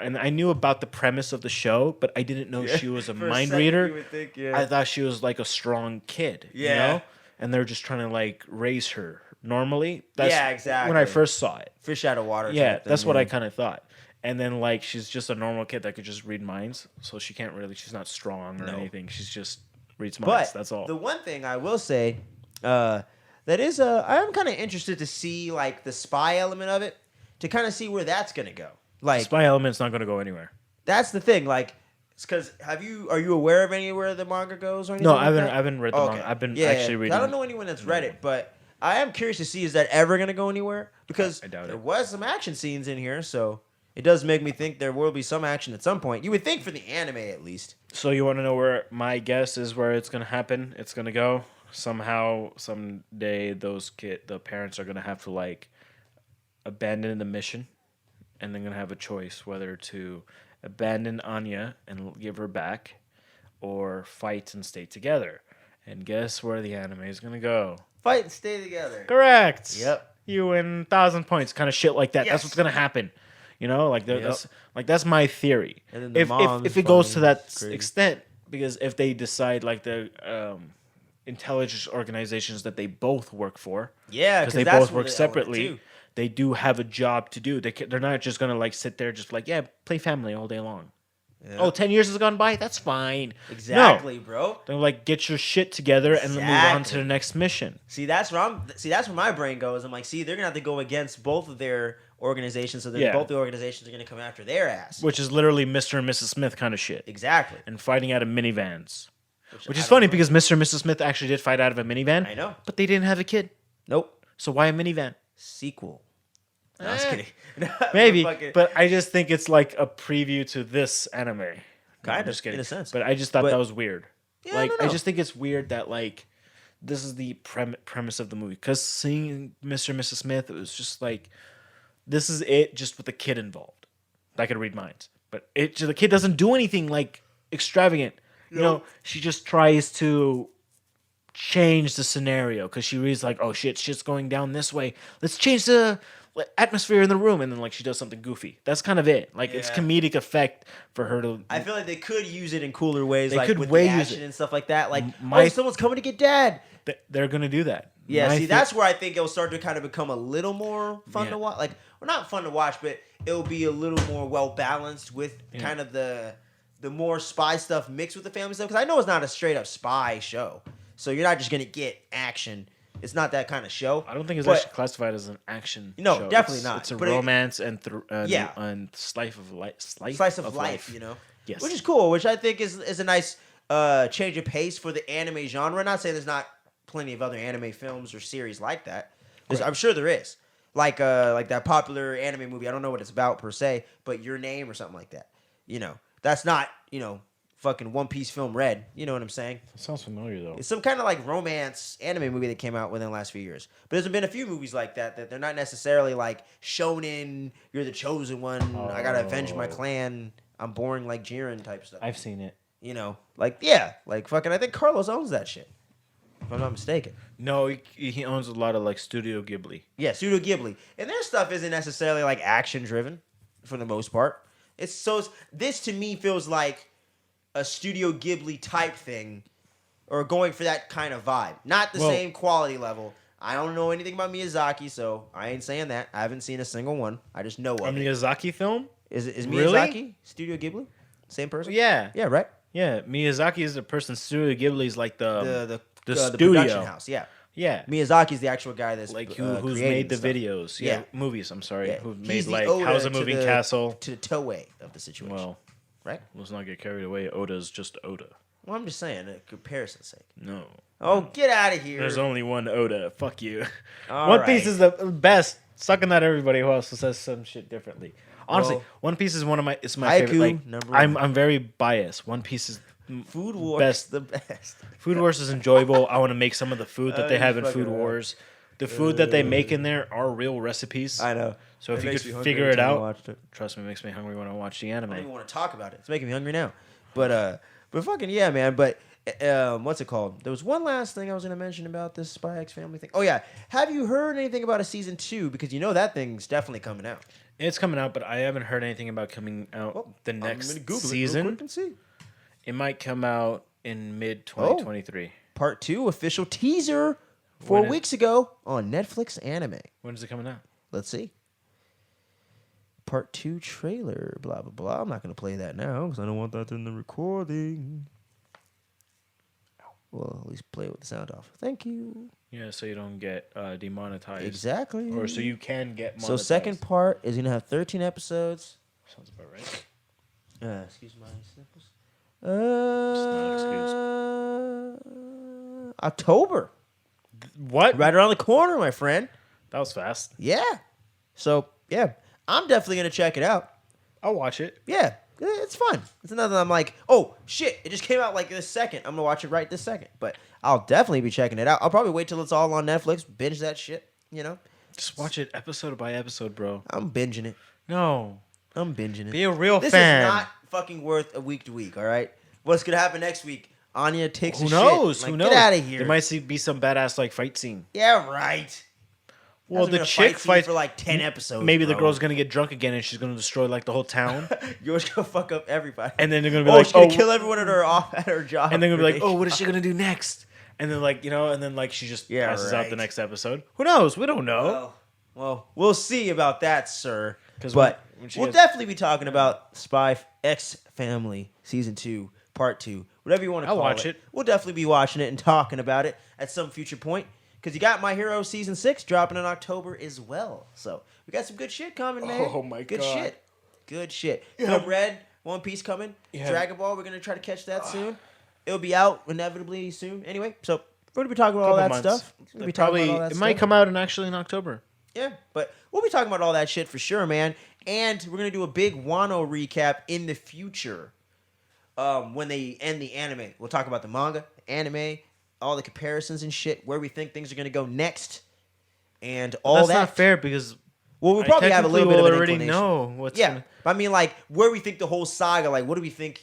and I knew about the premise of the show, but I didn't know she was a For mind second, reader. you would think, I thought she was like a strong kid, you know? And they're just trying to like raise her normally. That's exactly. when I first saw it. Fish out of water. Yeah, type that's thing, what I man. kind of thought. And then like she's just a normal kid that could just read minds, so she can't really. She's not strong or anything. She's just reads minds. But That's all. the one thing I will say, that is, I'm kind of interested to see like the spy element of it, to kind of see where that's gonna go. Like Spy element's not going to go anywhere. that's the thing. Like because are you aware of anywhere the manga goes or anything? No, like I that? haven't read the Oh, manga. okay. I've been Yeah, actually 'cause reading. I don't know anyone that's read No. it, but I am curious to see is that ever gonna go anywhere? Because I doubt there it. was some action scenes in here, so it does make me think there will be some action at some point. You would think for the anime at least. So you want to know where my guess is where it's gonna happen? It's gonna go somehow, someday. The parents are gonna have to like abandon the mission, and they're gonna have a choice whether to abandon Anya and give her back, or fight and stay together. And guess where the anime is gonna go? Fight and stay together. Correct. Yep. You win 1,000 points, kind of shit like that. That's Yes. what's gonna happen. You know, like Yep. that's my theory. And then the If mom's if it goes to funny. that It's crazy. extent, because if they decide like the intelligence organizations that they both work for, Yeah, because they that's both where work the element separately, too. they do have a job to do. They're not just gonna like sit there just like, yeah, play family all day long. Yeah. Oh, 10 years has gone by. That's fine. Exactly, No. bro. They're like, get your shit together and then move on to Exactly. the next mission. See, that's where my brain goes. I'm like, see, they're gonna have to go against both of their organizations, so then Yeah. both the organizations are gonna come after their ass. Which is literally Mr. and Mrs. Smith kind of shit. Exactly. And fighting out of minivans. Which I is don't funny know. because Mr. and Mrs. Smith actually did fight out of a minivan. I know. But they didn't have a kid. Nope. So why a minivan? Sequel. No, I was kidding. Maybe. Fucking- But I just think it's like a preview to this anime. No, Kind I'm of, just kidding. in a sense. But I just thought But- that was weird. Yeah, like, I don't I know. just think it's weird that, like, this is the premise of the movie. Because seeing Mr. and Mrs. Smith, it was just like, this is it just with the kid involved. I could read minds. But the kid doesn't do anything, like, extravagant. You know, she just tries to change the scenario because she reads like, oh shit's going down this way. Let's change the atmosphere in the room, and then like she does something goofy. That's kind of it. Like it's Yeah. comedic effect for her to. I feel like they could use it in cooler ways, They like could with way the use action it. and stuff like that. Like, My- someone's coming to get dad. They're gonna do that. Yeah, My see, thi- that's where I think it'll start to kind of become a little more fun Yeah. to watch. Like, well, not fun to watch, but it'll be a little more well balanced with kind of the more spy stuff mixed with the family stuff. Because I know it's not a straight up spy show, so you're not just gonna get action. It's not that kind of show. I don't think it's but- actually classified as an action. No, show. definitely It's- not. It's a But it- romance and Yeah. and slice of life. Slice of life, you know. Yes. Which is cool. Which I think is a nice change of pace for the anime genre. Not saying there's not plenty of other anime films or series like that. I'm sure there is. Like that popular anime movie. I don't know what it's about per se, but Your Name or something like that. You know, that's not fucking One Piece film Red. You know what I'm saying? That sounds familiar though. It's some kind of like romance anime movie that came out within the last few years. But there's been a few movies like that they're not necessarily like shonen. You're the chosen one. I gotta avenge my Oh. clan. I'm boring like Jiren type stuff. I've seen it. Like fucking. I think Carlos owns that shit. If I'm not mistaken. No, he owns a lot of like Studio Ghibli. Yeah, Studio Ghibli, and their stuff isn't necessarily like action driven, for the most part. This to me feels like a Studio Ghibli type thing, or going for that kind of vibe. Not the same quality level. I don't know anything about Miyazaki, so I ain't saying that. I haven't seen a single one. I just know A of it. Miyazaki film? Is Really? Miyazaki Studio Ghibli? Same person? Yeah. Yeah, right. Yeah, Miyazaki is the person. Studio Ghibli is like the studio. production house. Yeah, Yeah, Miyazaki's the actual guy that's like who's creating made the stuff. videos. Yeah, movies. I'm sorry, Yeah. who He's made the like Oda How's a to Moving the- Castle. to the Toei of the situation. Well, right. let's not get carried away. Oda's just Oda. Well, I'm just saying, a comparison's sake. No, Oh, get out of here! there's only one Oda. Fuck you. All One Piece right. is the best. Sucking at everybody who else says some shit differently. Honestly, Well, One Piece is it's my Haiku, favorite. Like, number one. I'm very biased. One Piece is Food Wars, best. the best. Food Wars is enjoyable. I want to make some of the food that they you have in fucking Food right. Wars. The food that they make in there are real recipes. I know. So if It you makes me could hungry figure every it time I out, watched it. trust me, it makes me hungry when I watch the I don't even anime. want to talk about it. It's making me hungry now. But fucking yeah, man. But what's it called? There was one last thing I was gonna mention about this Spy X Family thing. Oh yeah, have you heard anything about a season 2? Because you know that thing's definitely coming out. It's coming out, but I haven't heard anything about coming out the I'm next gonna Google it real season. quick and see. It might come out in mid 2023. Part 2 official teaser 4 When is- weeks ago on Netflix Anime. When is it coming out? Let's see. Part 2 trailer, blah, blah, blah. I'm not going to play that now because I don't want that in the recording. Well, at least play it with the sound off. Thank you. Yeah, so you don't get demonetized. Exactly. Or so you can get monetized. So second part is going to have 13 episodes. Sounds about right. Excuse my snipples. not an excuse. October. What? Right around the corner, my friend. That was fast. Yeah. So, yeah. I'm definitely going to check it out. I'll watch it. Yeah. It's fun. It's another I'm like, oh, shit. It just came out like this second. I'm going to watch it right this second. But I'll definitely be checking it out. I'll probably wait till it's all on Netflix. Binge that shit, you know? Just watch it episode by episode, bro. I'm binging it. No. I'm binging it. Be a real this fan. This is not fucking worth a week to week, all right? What's going to happen next week? Anya takes Who a knows? shit. Like, Who knows? Get out of here. There might be some badass like fight scene. Yeah, right. Well, Hasn't the been a chick scene fights for like 10 episodes. Maybe the bro. girl's gonna get drunk again and she's gonna destroy like the whole town. You're just gonna fuck up everybody. And then they're gonna be oh, like, she's gonna oh, kill everyone at her job. and they're gonna be like, oh, what is she gonna do next? And then like and then like she just passes out the right. next episode. Who knows? We don't know. Well, we'll see about that, sir. 'Cause But when she we'll has- definitely be talking about Spy X Family Season 2, Part 2, whatever you want to I'll call watch it. We'll definitely be watching it and talking about it at some future point. Because you got My Hero Season 6 dropping in October as well. So we got some good shit coming, man. Oh, my good God. shit. Good shit. Yeah. Film Red, One Piece coming. Yeah. Dragon Ball, we're going to try to catch that soon. It'll be out inevitably soon. Anyway, so we're going to be talking about all that stuff. We're gonna be talking about all that It might stuff. come out actually in October. Yeah, but we'll be talking about all that shit for sure, man. And we're going to do a big Wano recap in the future when they end the anime. We'll talk about the manga, the anime, all the comparisons and shit, where we think things are going to go next, and all That's that. not fair because Well, we'll probably have a little bit of an already inclination. know what's Yeah, gonna... but I mean, like, where we think the whole saga, like, what do we think,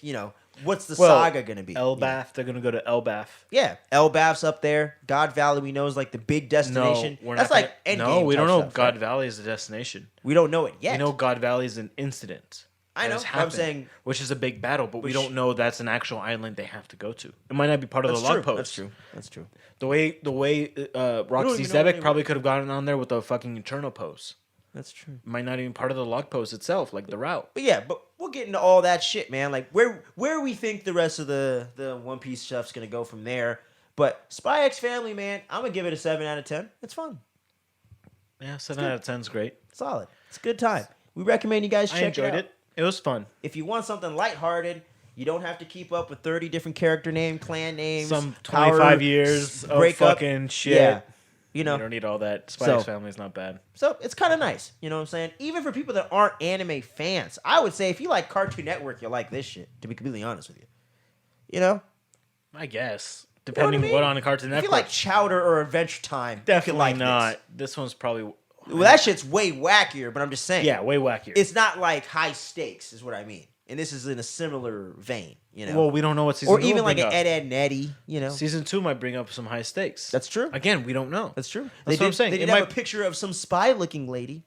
what's the Well, saga going to be? Elbath, they're gonna go to Elbath. Yeah, Elbaf's up there. God Valley, we know, is like the big destination. No, we're That's not like Endgame. No, we don't type know stuff, God right? Valley is the destination. We don't know it yet. We know God Valley is an incident. I know, that has but I'm happened, saying- which is a big battle, but we Which- don't know that's an actual island they have to go to. It might not be part of That's the log true. post. That's true. That's true. The way Roxy even know Zebek any- probably could have gotten on there with a fucking internal post. That's true. It might not even part of the log post itself, like the route. But yeah, but we'll get into all that shit, man. Like where we think the rest of the One Piece stuff's gonna go from there. But Spy X Family, man, I'm gonna give it a 7 out of 10. It's fun, Yeah, 7 out of 10 is great. solid. It's a good time. We recommend you guys I check enjoyed it out. it. It was fun. If you want something lighthearted, you don't have to keep up with 30 different character names, clan names, Some power 25 years of breakup. fucking shit. Yeah, You don't need all that. Spy So- X Family is not bad. So it's kind of nice. You know what I'm saying? Even for people that aren't anime fans, I would say if you like Cartoon Network, you'll like this shit. To be completely honest with you, you know. I guess. You know Depending what I mean? what on a Cartoon If Network. you like Chowder or Adventure Time, you Definitely can like not. This one's probably... This. Well, that shit's way wackier, but I'm just saying. Yeah, way wackier. It's not like high stakes, is what I mean. And this is in a similar vein, you know. Well, we don't know what season or 2 even will like bring an up. Ed, and Eddie, you know. Season 2 might bring up some high stakes. That's true. Again, we don't know. That's true. That's what I'm saying. They did It have might- a picture of some spy-looking lady.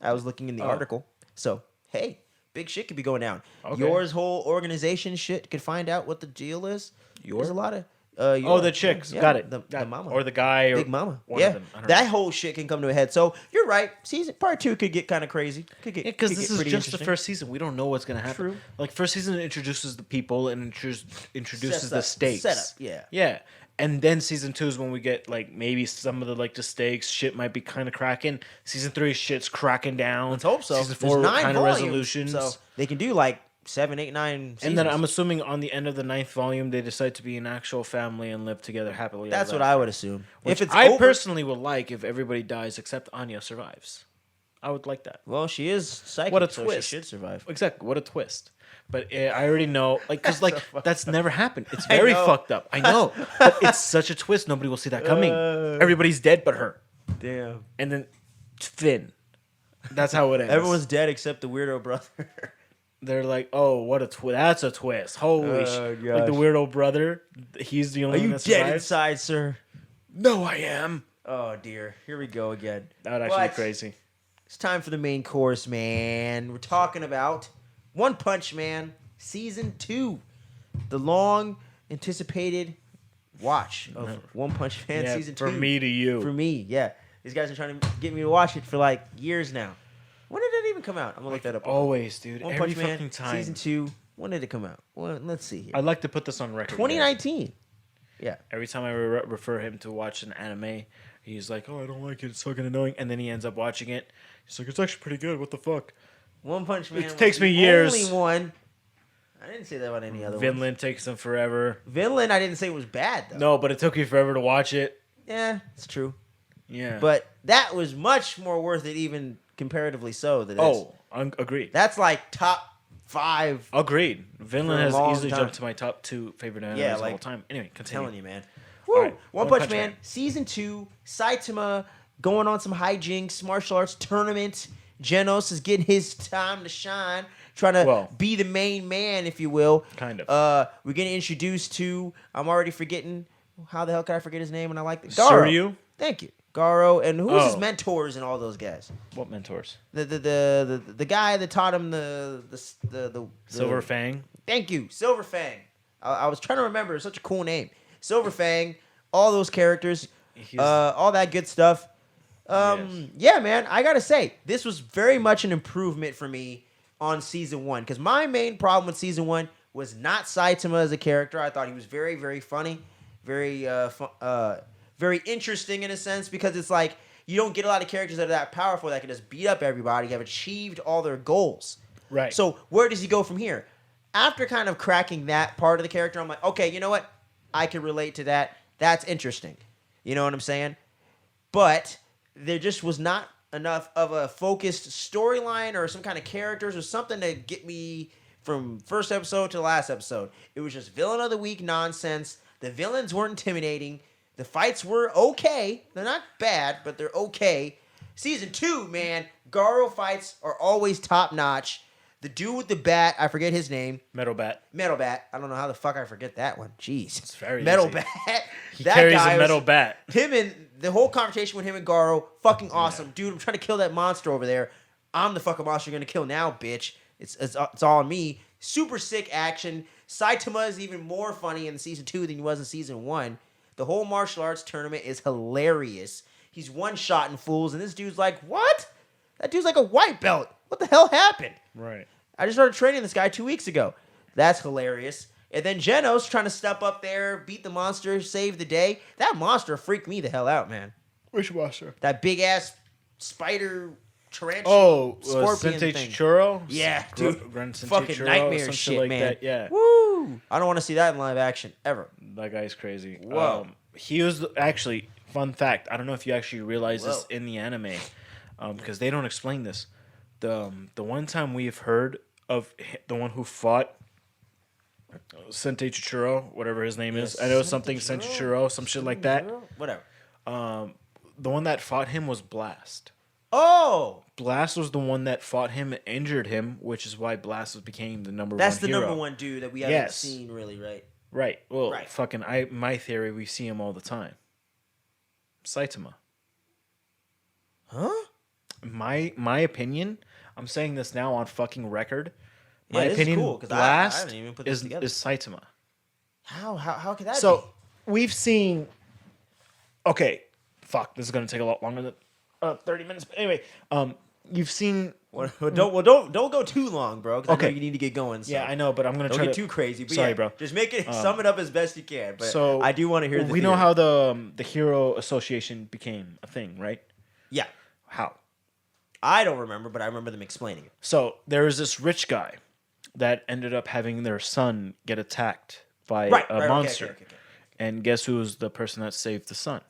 I was looking in the Oh. article. So, hey, big shit could be going down. Okay. Yours whole organization shit could find out what the deal is. There's a lot of... Oh, the chicks. yeah, Got it. The mama. Or the guy. Or Big Mama. one Yeah. of them. I don't That know. whole shit can come to a head. So, you're right. Part 2 could get kind of crazy. Could get Because could this get is pretty just the interesting. first season. We don't know what's going to happen. True. Like, first season introduces the people and introduces Sets the up- stakes. setup, yeah. Yeah. And then season 2 is when we get, like, maybe some of the, like, the stakes. Shit might be kind of cracking. Season 3, shit's cracking down. Let's hope so. Season There's 4, 9 kind of volumes, resolutions. So, they can do like 7, 8, 9 seasons. And then I'm assuming on the end of the 9th volume, they decide to be an actual family and live together happily. That's ever what I would assume. Which If it's I over, personally would like if everybody dies except Anya survives. I would like that. well, she is psychic, What a so twist. she should survive. Exactly. What a twist. But I already know, like, because, like, that's never happened. It's I very know. fucked up. I know. But it's such a twist. Nobody will see that coming. Everybody's dead but her. Damn. And then Finn. That's how it ends. Everyone's dead except the weirdo brother. They're like, oh, what a twist. That's a twist. Holy shit. Like, the gosh. weirdo brother, he's the Are only one you that dead survives. inside, sir? No, I am. Oh dear. Here we go again. That would actually But be crazy. it's time for the main course, man. We're talking about One Punch Man Season 2. The long anticipated watch of One Punch Man Yeah, Season 2. from me to you. For me, yeah. These guys are trying to get me to watch it for like years now. When did it even come out? I'm gonna look that up. Always, dude. One Every Punch Man fucking time. Season 2. When did it come out? Well, let's see here. I'd like to put this on record. guys. 2019. Yeah. Every time I refer him to watch an anime, he's like, "Oh, I don't like it. It's fucking annoying." And then he ends up watching it. He's like, "It's actually pretty good. What the fuck?" One Punch Man. It takes was me the years. Only one. I didn't say that about any other one. Vinland takes them forever. Vinland, I didn't say was bad though. No, but it took you forever to watch it. Yeah, it's true. Yeah. But that was much more worth it, even comparatively so. Than this. Oh, agreed. That's like top 5. Agreed. Vinland For a has long easily time. jumped to my top 2 favorite animes of all time. Anyway, I'm continue. telling you, man. Woo! All right, One Punch Man, season 2, Saitama going on some hijinks, martial arts tournament. Genos is getting his time to shine, trying to be the main man, if you will. Kind of. We're getting introduced to, I'm already forgetting, how the hell can I forget his name when I like it? Suryu? Thank you. Garo. And who's his mentors and all those guys? What mentors? The guy that taught him the Silver Fang? Thank you. Silver Fang. I was trying to remember. It's such a cool name. Silver Fang. All those characters. All that good stuff. Yeah, man, I gotta say, this was very much an improvement for me on season 1. Because my main problem with season 1 was not Saitama as a character. I thought he was very, very funny. Very, very interesting in a sense. Because it's like, you don't get a lot of characters that are that powerful that can just beat up everybody, have achieved all their goals. Right. So, where does he go from here? After kind of cracking that part of the character, I'm like, okay, you know what? I can relate to that. That's interesting. You know what I'm saying? But there just was not enough of a focused storyline or some kind of characters or something to get me from first episode to last episode. It was just villain of the week nonsense. The villains weren't intimidating. The fights were okay. They're not bad, but they're okay. Season 2, man, Garo fights are always top notch. The dude with the bat, I forget his name. Metal Bat. I don't know how the fuck I forget that one. Jeez. It's very Metal easy. Bat. He carries a metal bat. Him and the whole conversation with him and Garo, fucking awesome. Yeah. Dude, I'm trying to kill that monster over there. I'm the fucking monster you're going to kill now, bitch. It's all on me. Super sick action. Saitama is even more funny in season 2 than he was in season 1. The whole martial arts tournament is hilarious. He's one-shotting fools, and this dude's like, what? That dude's like a white belt. What the hell happened? Right. I just started training this guy 2 weeks ago. That's hilarious. And then Genos trying to step up there, beat the monster, save the day. That monster freaked me the hell out, man. Which monster? That big-ass spider tarantula scorpion Sente thing. Chichiro? Yeah, dude. Fucking Chichiro, nightmare shit, like man. That, yeah. Woo! I don't want to see that in live action, ever. That guy's crazy. Whoa. He was, actually, fun fact, I don't know if you actually realize this in the anime, because they don't explain this. The one time we've heard of the one who fought Sente Chichiro, whatever his name is. I know something Sente Chichiro, some shit like that. Whatever. The one that fought him was Blast. Oh! Blast was the one that fought him and injured him, which is why Blast became the number one hero. That's the number one dude that we haven't seen, really, right? Right. Well, fucking, my theory, we see him all the time. Saitama. Huh? My opinion, I'm saying this now on fucking record. My this opinion, is cool, 'cause I Blast haven't even put this together. is Saitama. How could that be? So, we've seen... Okay, fuck, this is going to take a lot longer than 30 minutes. But anyway, you've seen... Don't go too long, bro. Because I know you need to get going. So. Yeah, I know, but I'm gonna try. Don't get too crazy. But sorry, bro. Just make it sum it up as best you can. But so I do want to hear. We know how the Hero Association became a thing, right? Yeah. How? I don't remember, but I remember them explaining it. So there was this rich guy that ended up having their son get attacked by a monster, okay. and guess who was the person that saved the son?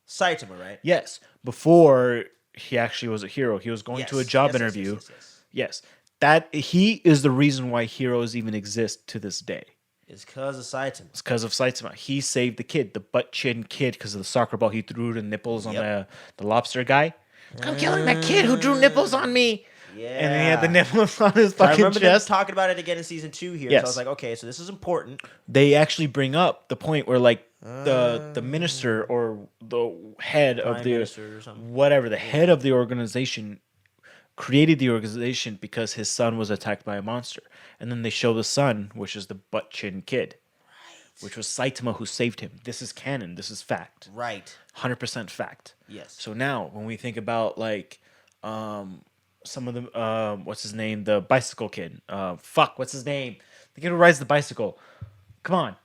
Saitama, right? Yes. Before he actually was a hero, he was going to a job interview. Yes. That he is the reason why heroes even exist to this day. It's because of Saitama. It's because of Saitama. He saved the kid, the butt chin kid, because of the soccer ball he threw the nipples on the lobster guy. I'm killing that kid who drew nipples on me. Yeah. And then he had the nipples on his fucking I remember chest. them talking about it again in season 2 here. Yes. So I was like, okay, so this is important. They actually bring up the point where like the minister or the head of the whatever, the head of the organization created the organization because his son was attacked by a monster. And then they show the son, which is the butt chin kid. Which was Saitama who saved him. This is canon. This is fact. Right. 100% fact. Yes. So now, when we think about like some of the what's his name, the bicycle kid. What's his name? The kid who rides the bicycle. Come on.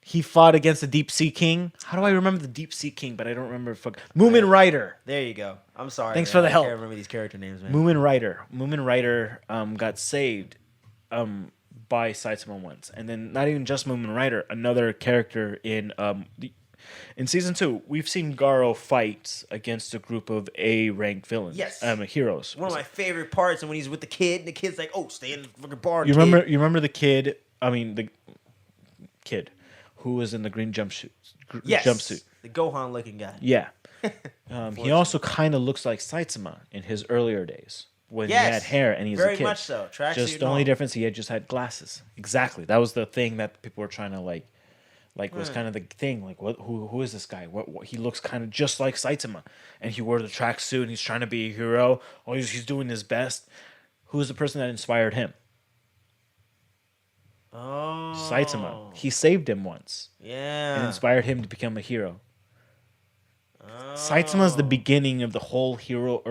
He fought against the Deep Sea King. How do I remember the Deep Sea King? But I don't remember. Moomin Rider. There you go. I'm sorry. Thanks for the help. I can't remember these character names, man. Moomin Rider. Got saved. by Saitama once, and then not even just Moomin Rider, another character in season 2, we've seen Garo fight against a group of A-ranked villains. Yes. Heroes. One of my favorite parts, and when he's with the kid, and the kid's like, "Oh, stay in the fucking bar." You kid. remember the kid? I mean, the kid who was in the green jumpsuit. Yes. Jumpsuit. The Gohan looking guy. Yeah. He also kind of looks like Saitama in his earlier days when he had hair and he's a kid. Very much so. Tracksuit. Just the only difference, he had just had glasses. Exactly. That was the thing that people were trying to like was kind of the thing. Like, who is this guy? What he looks kind of just like Saitama, and he wore the tracksuit and he's trying to be a hero. Oh, he's doing his best. Who is the person that inspired him? Oh. Saitama. He saved him once. Yeah. And inspired him to become a hero. Oh. Saitama is the beginning of the whole hero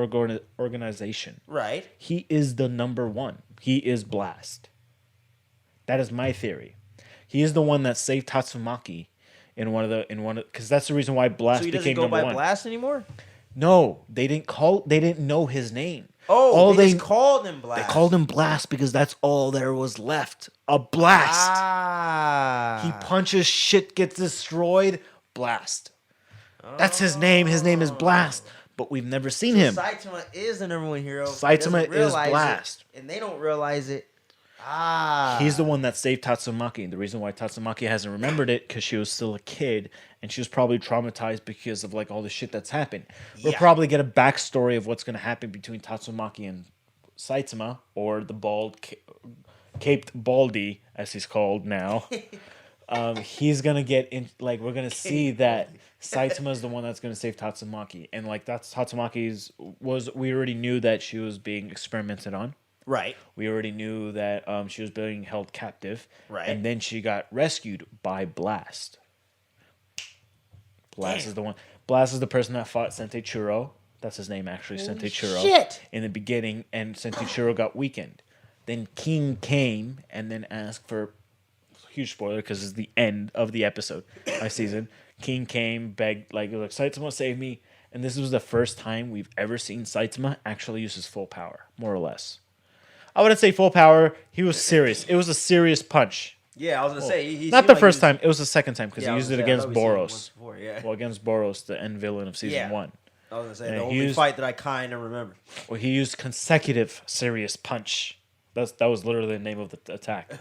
organization. Right. He is the number one. He is Blast. That is my theory. He is the one that saved Tatsumaki because that's the reason why Blast So he doesn't became go number by one. Blast anymore? No, they didn't know his name. Oh, they just called him Blast. They called him Blast because that's all there was left. A blast. Ah. He punches, shit gets destroyed. Blast. That's his name. His name is Blast. But we've never seen him. Saitama is the number one hero. Saitama is Blast. And they don't realize it. Ah. He's the one that saved Tatsumaki. And the reason why Tatsumaki hasn't remembered it, because she was still a kid, and she was probably traumatized because of like all the shit that's happened. We'll probably get a backstory of what's going to happen between Tatsumaki and Saitama, or the caped Baldy, as he's called now. He's gonna get in. Like, we're gonna see that Saitama is the one that's gonna save Tatsumaki, and like that's Tatsumaki's was. We already knew that she was being experimented on. Right. We already knew that she was being held captive. Right. And then she got rescued by Blast. Blast is the one. Blast is the person that fought Sentei Churro. That's his name, actually, Sentei Churro. Shit. In the beginning, and Sentei Churro got weakened. Then King came and then asked for, huge spoiler because it's the end of the episode, my season. King came, begged, like, Saitama, save me. And this was the first time we've ever seen Saitama actually use his full power, more or less. I wouldn't say full power. He was serious. It was a serious punch. Yeah, I was gonna say he Not the first time. It was the second time because he used it against Boros. Boros. Well, against Boros, the end villain of season 1. I was gonna say And the he only used- fight that I kind of remember. Well, he used consecutive serious punch. That was literally the name of the attack.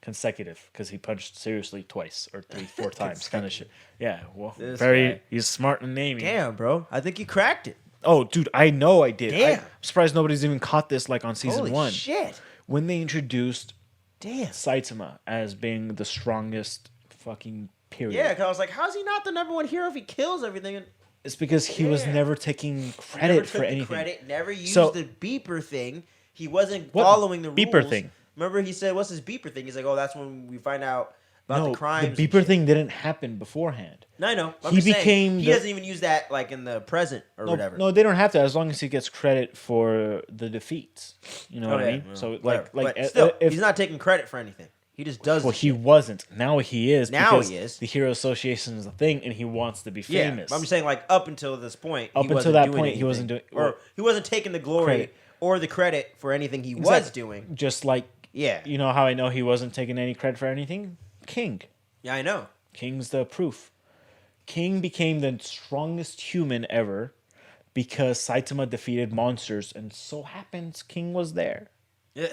Consecutive, because he punched seriously twice or 4 times, kind of shit. Yeah, well, guy. he's smart and naming. Damn, bro, I think you cracked it. Oh, dude, I know I did. Damn. I'm surprised nobody's even caught this like on season Holy 1. shit. When they introduced Damn. Saitama as being the strongest fucking period. Yeah, because I was like, how's he not the number one hero if he kills everything? And It's because he was never taking credit never for took anything. the credit, never used So- the beeper thing. He wasn't What following the rules. beeper thing? Remember, he said, "What's his beeper thing?" He's like, "Oh, that's when we find out about No, the crimes." the and beeper shit." thing didn't happen beforehand. No, I know. I'm He just saying, became he the- doesn't even use that like in the present or whatever. No, they don't have to as long as he gets credit for the defeats. You know what I Okay, mean? well, So whatever. like but still, if he's not taking credit for anything. He just does. well, the he shit. wasn't. Now he is. Now because he is. The Hero Association is a thing, and he wants to be Yeah, famous. but I'm saying like up until this point. Up he until wasn't that doing point, he anything. wasn't doing- or he wasn't taking the glory Credit. or the credit for anything he was Exactly. doing. Just like Yeah, you know how I know he wasn't taking any credit for anything. King. yeah, I know. King's the proof. King became the strongest human ever because Saitama defeated monsters, and so happens King was there. Yeah,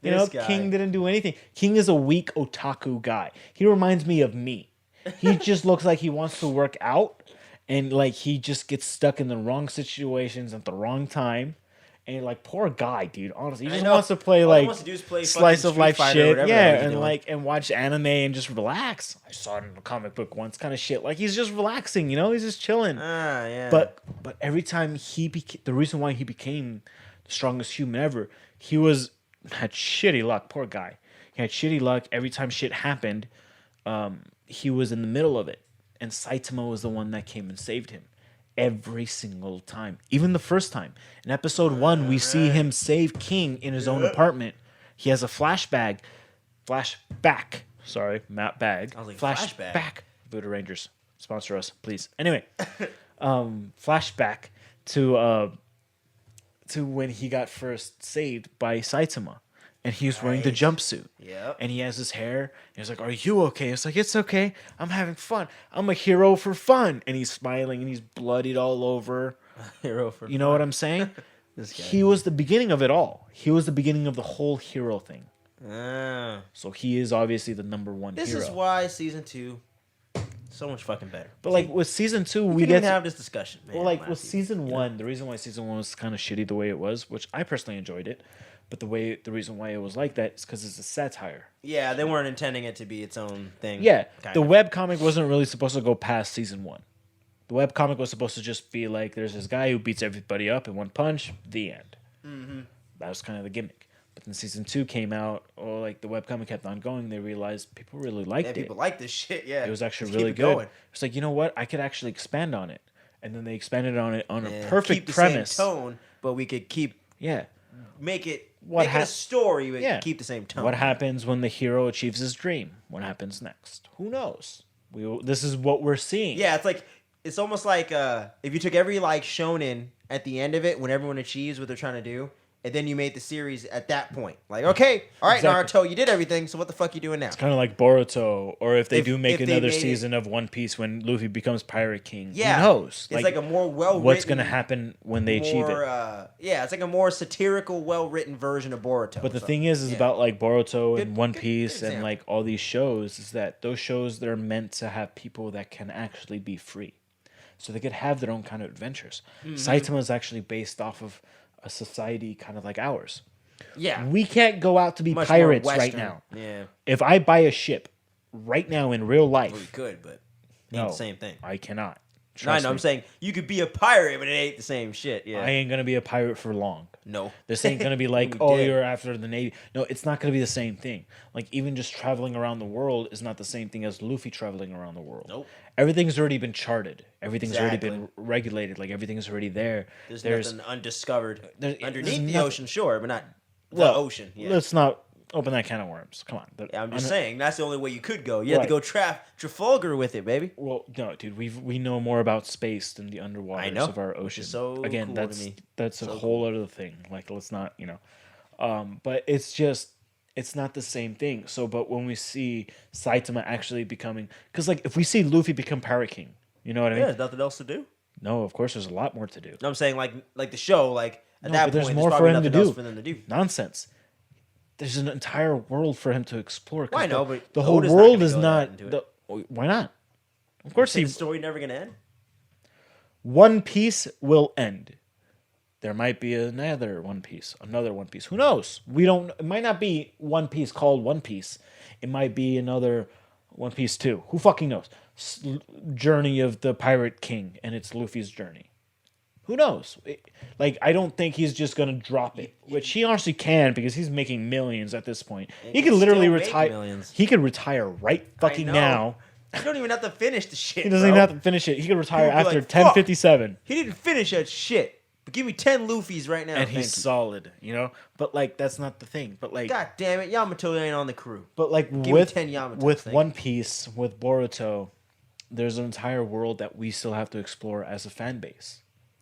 You know, This guy. King didn't do anything. King is a weak otaku guy. He reminds me of me. He just looks like he wants to work out, and like he just gets stuck in the wrong situations at the wrong time. And like, poor guy, dude. Honestly, he I just know. wants to play All he like wants to do is play slice fucking of life Street Fighter or shit, whatever the yeah, hell he's and doing. like and watch anime and just relax. I saw it in a comic book once, kind of shit. Like he's just relaxing, you know. He's just chilling. Ah, yeah. But every time the reason why he became the strongest human ever, he had shitty luck. Poor guy. He had shitty luck. Every time shit happened, he was in the middle of it, and Saitama was the one that came and saved him. Every single time, even the first time in episode 1, we see him save King in his own apartment. He has a flashback. Sorry, Matt Bag. I was like, flashback. Voodoo Rangers, sponsor us, please. Anyway, flashback to when he got first saved by Saitama, and he was wearing the Right. jumpsuit. Yep. And he has his hair. And he's like, "Are you okay?" It's like, "It's okay. I'm having fun. I'm a hero for fun." And he's smiling and he's bloodied all over. Hero for You know fun. what I'm saying? This guy. He was the beginning of it all. He was the beginning of the whole hero thing. Ah. So he is obviously the number one This hero. is why season 2 so much fucking better. But like with season 2, we we can get even have this discussion, man. well, like last with season. season 1, the reason why season 1 was kind of shitty the way it was, which I personally enjoyed it, but the reason why it was like that is because it's a satire. Yeah, they weren't intending it to be its own thing. Yeah, kind the of. webcomic wasn't really supposed to go past season 1. The webcomic was supposed to just be like, there's this guy who beats everybody up in one punch, the end. Mm-hmm. That was kind of the gimmick. But then season 2 came out, or like the webcomic kept on going, they realized people really liked it. People like this shit, yeah. It was actually Let's really keep it good. going. It's like, you know what? I could actually expand on it. And then they expanded on it on a And perfect keep the premise. same tone, but we could Yeah. make it What make it a story, but Yeah. keep the same tone. What happens when the hero achieves his dream? What happens next? Who knows? This is what we're seeing. Yeah, it's almost like if you took every like shonen at the end of it when everyone achieves what they're trying to do, and then you made the series at that point. Like, okay, all right, Exactly. Naruto, you did everything, so what the fuck you doing now? It's kind of like Boruto, or if they do make if they another made season of One Piece when Luffy becomes Pirate King. Yeah, Who knows? It's like a more well-written. what's going to happen when they achieve it? Yeah, it's like a more satirical, well-written version of Boruto. But the thing is about like Boruto and One good Piece and example. like all these shows is that those shows, they're meant to have people that can actually be free. So they could have their own kind of adventures. Saitama is actually based off of a society kind of like ours. Yeah, We can't go out to be much more pirates right Western. now. Yeah, If I buy a ship right now in real well, you life, could, but ain't no, the same thing. I cannot. No, I Trust know. I'm me. saying you could be a pirate, but it ain't the same shit. Yeah, I ain't gonna be a pirate for long. no. This ain't gonna be like, We oh, did. you're after the Navy. No, it's not gonna be the same thing. Like even just traveling around the world is not the same thing as Luffy traveling around the world. Nope. Everything's already been charted. Everything's already been Exactly. regulated. Like everything's already there. There's nothing undiscovered there's underneath the nothing- ocean, sure, but not the Well, ocean. Yeah. Let's not open that can of worms. Come on. Yeah, I'm just saying that's the only way you could go. You had to go Trafalgar with it, baby. Well, no, dude. We know more about space than the underwaters I know, of our which ocean. is so Again, cool to that's me. that's a So whole other thing. Like, let's not, but it's not the same thing. So, but when we see Saitama actually becoming, because like if we see Luffy become Pirate King, you know what I mean? Yeah, there's nothing else to do. No, of course, there's a lot more to do. No, I'm saying like the show, like at No, that but there's point, more there's for probably him to nothing else do. for them to do. Nonsense. There's an entire world for him to explore. 'cause Well, I know, but the whole Oda's not world gonna is go not. that into Why not? Of course, Is the story never gonna end? One Piece will end. There might be another One Piece. Who knows? We don't. It might not be One Piece called One Piece. It might be another One Piece 2. Who fucking knows? Journey of the Pirate King, and it's Luffy's journey. Who knows? Like, I don't think he's just gonna drop it, which he honestly can because he's making millions at this point. He can could literally still make retire. millions. He could retire right fucking know. now. You don't even have to finish the shit. He doesn't even have to finish it. He could retire People be after like, "Fuck." 10:57. He didn't finish that shit. But give me 10 Luffy's right now. And thank he's you. solid, But like that's not the thing. But like God damn it, Yamato ain't on the crew. me with 10 Yamatos, with thank One Piece, with Boruto, there's an entire world that we still have to explore as a fan base.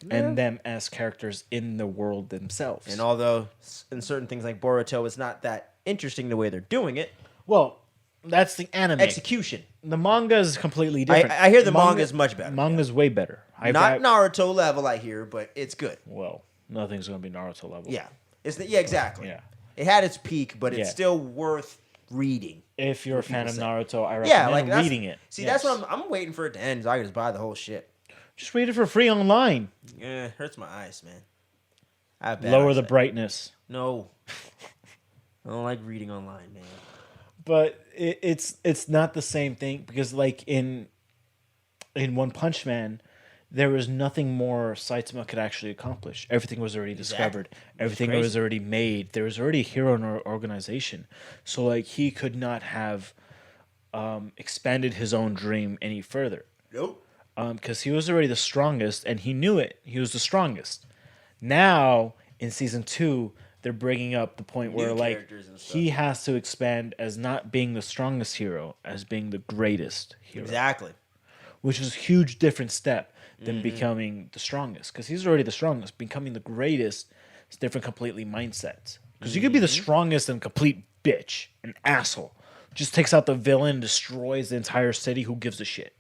And them as characters in the world themselves. And although in certain things like Boruto, it's not that interesting the way they're doing it. Well, that's the anime. Execution. The manga is completely different. I hear the manga is much better. Manga's way better. Not Naruto level, I hear, but it's good. Well, nothing's gonna be Naruto level. Yeah. Yeah, exactly. Yeah. It had its peak, but Yeah. it's still worth reading. If you're a fan of say. Naruto, I recommend Yeah, like that's, reading it. See, Yes. that's what I'm waiting for it to end. So I can just buy the whole shit. Just read it for free online. Yeah, it hurts my eyes, man. I have bad Lower the eyesight. brightness. No. I don't like reading online, man. But it's not the same thing because like in One Punch Man, there was nothing more Saitama could actually accomplish. Everything was already discovered. Everything crazy. was already made. There was already a hero in our organization. So like he could not have expanded his own dream any further. Nope. Because he was already the strongest, and he knew it. He was the strongest. Now, in season 2, they're bringing up the point where, like, characters and stuff. he has to expand as not being the strongest hero, as being the greatest hero. Exactly. Which is a huge different step than becoming the strongest. Because he's already the strongest. Becoming the greatest is different completely mindset. Because you could be the strongest and complete bitch, an asshole. Just takes out the villain, destroys the entire city. Who gives a shit?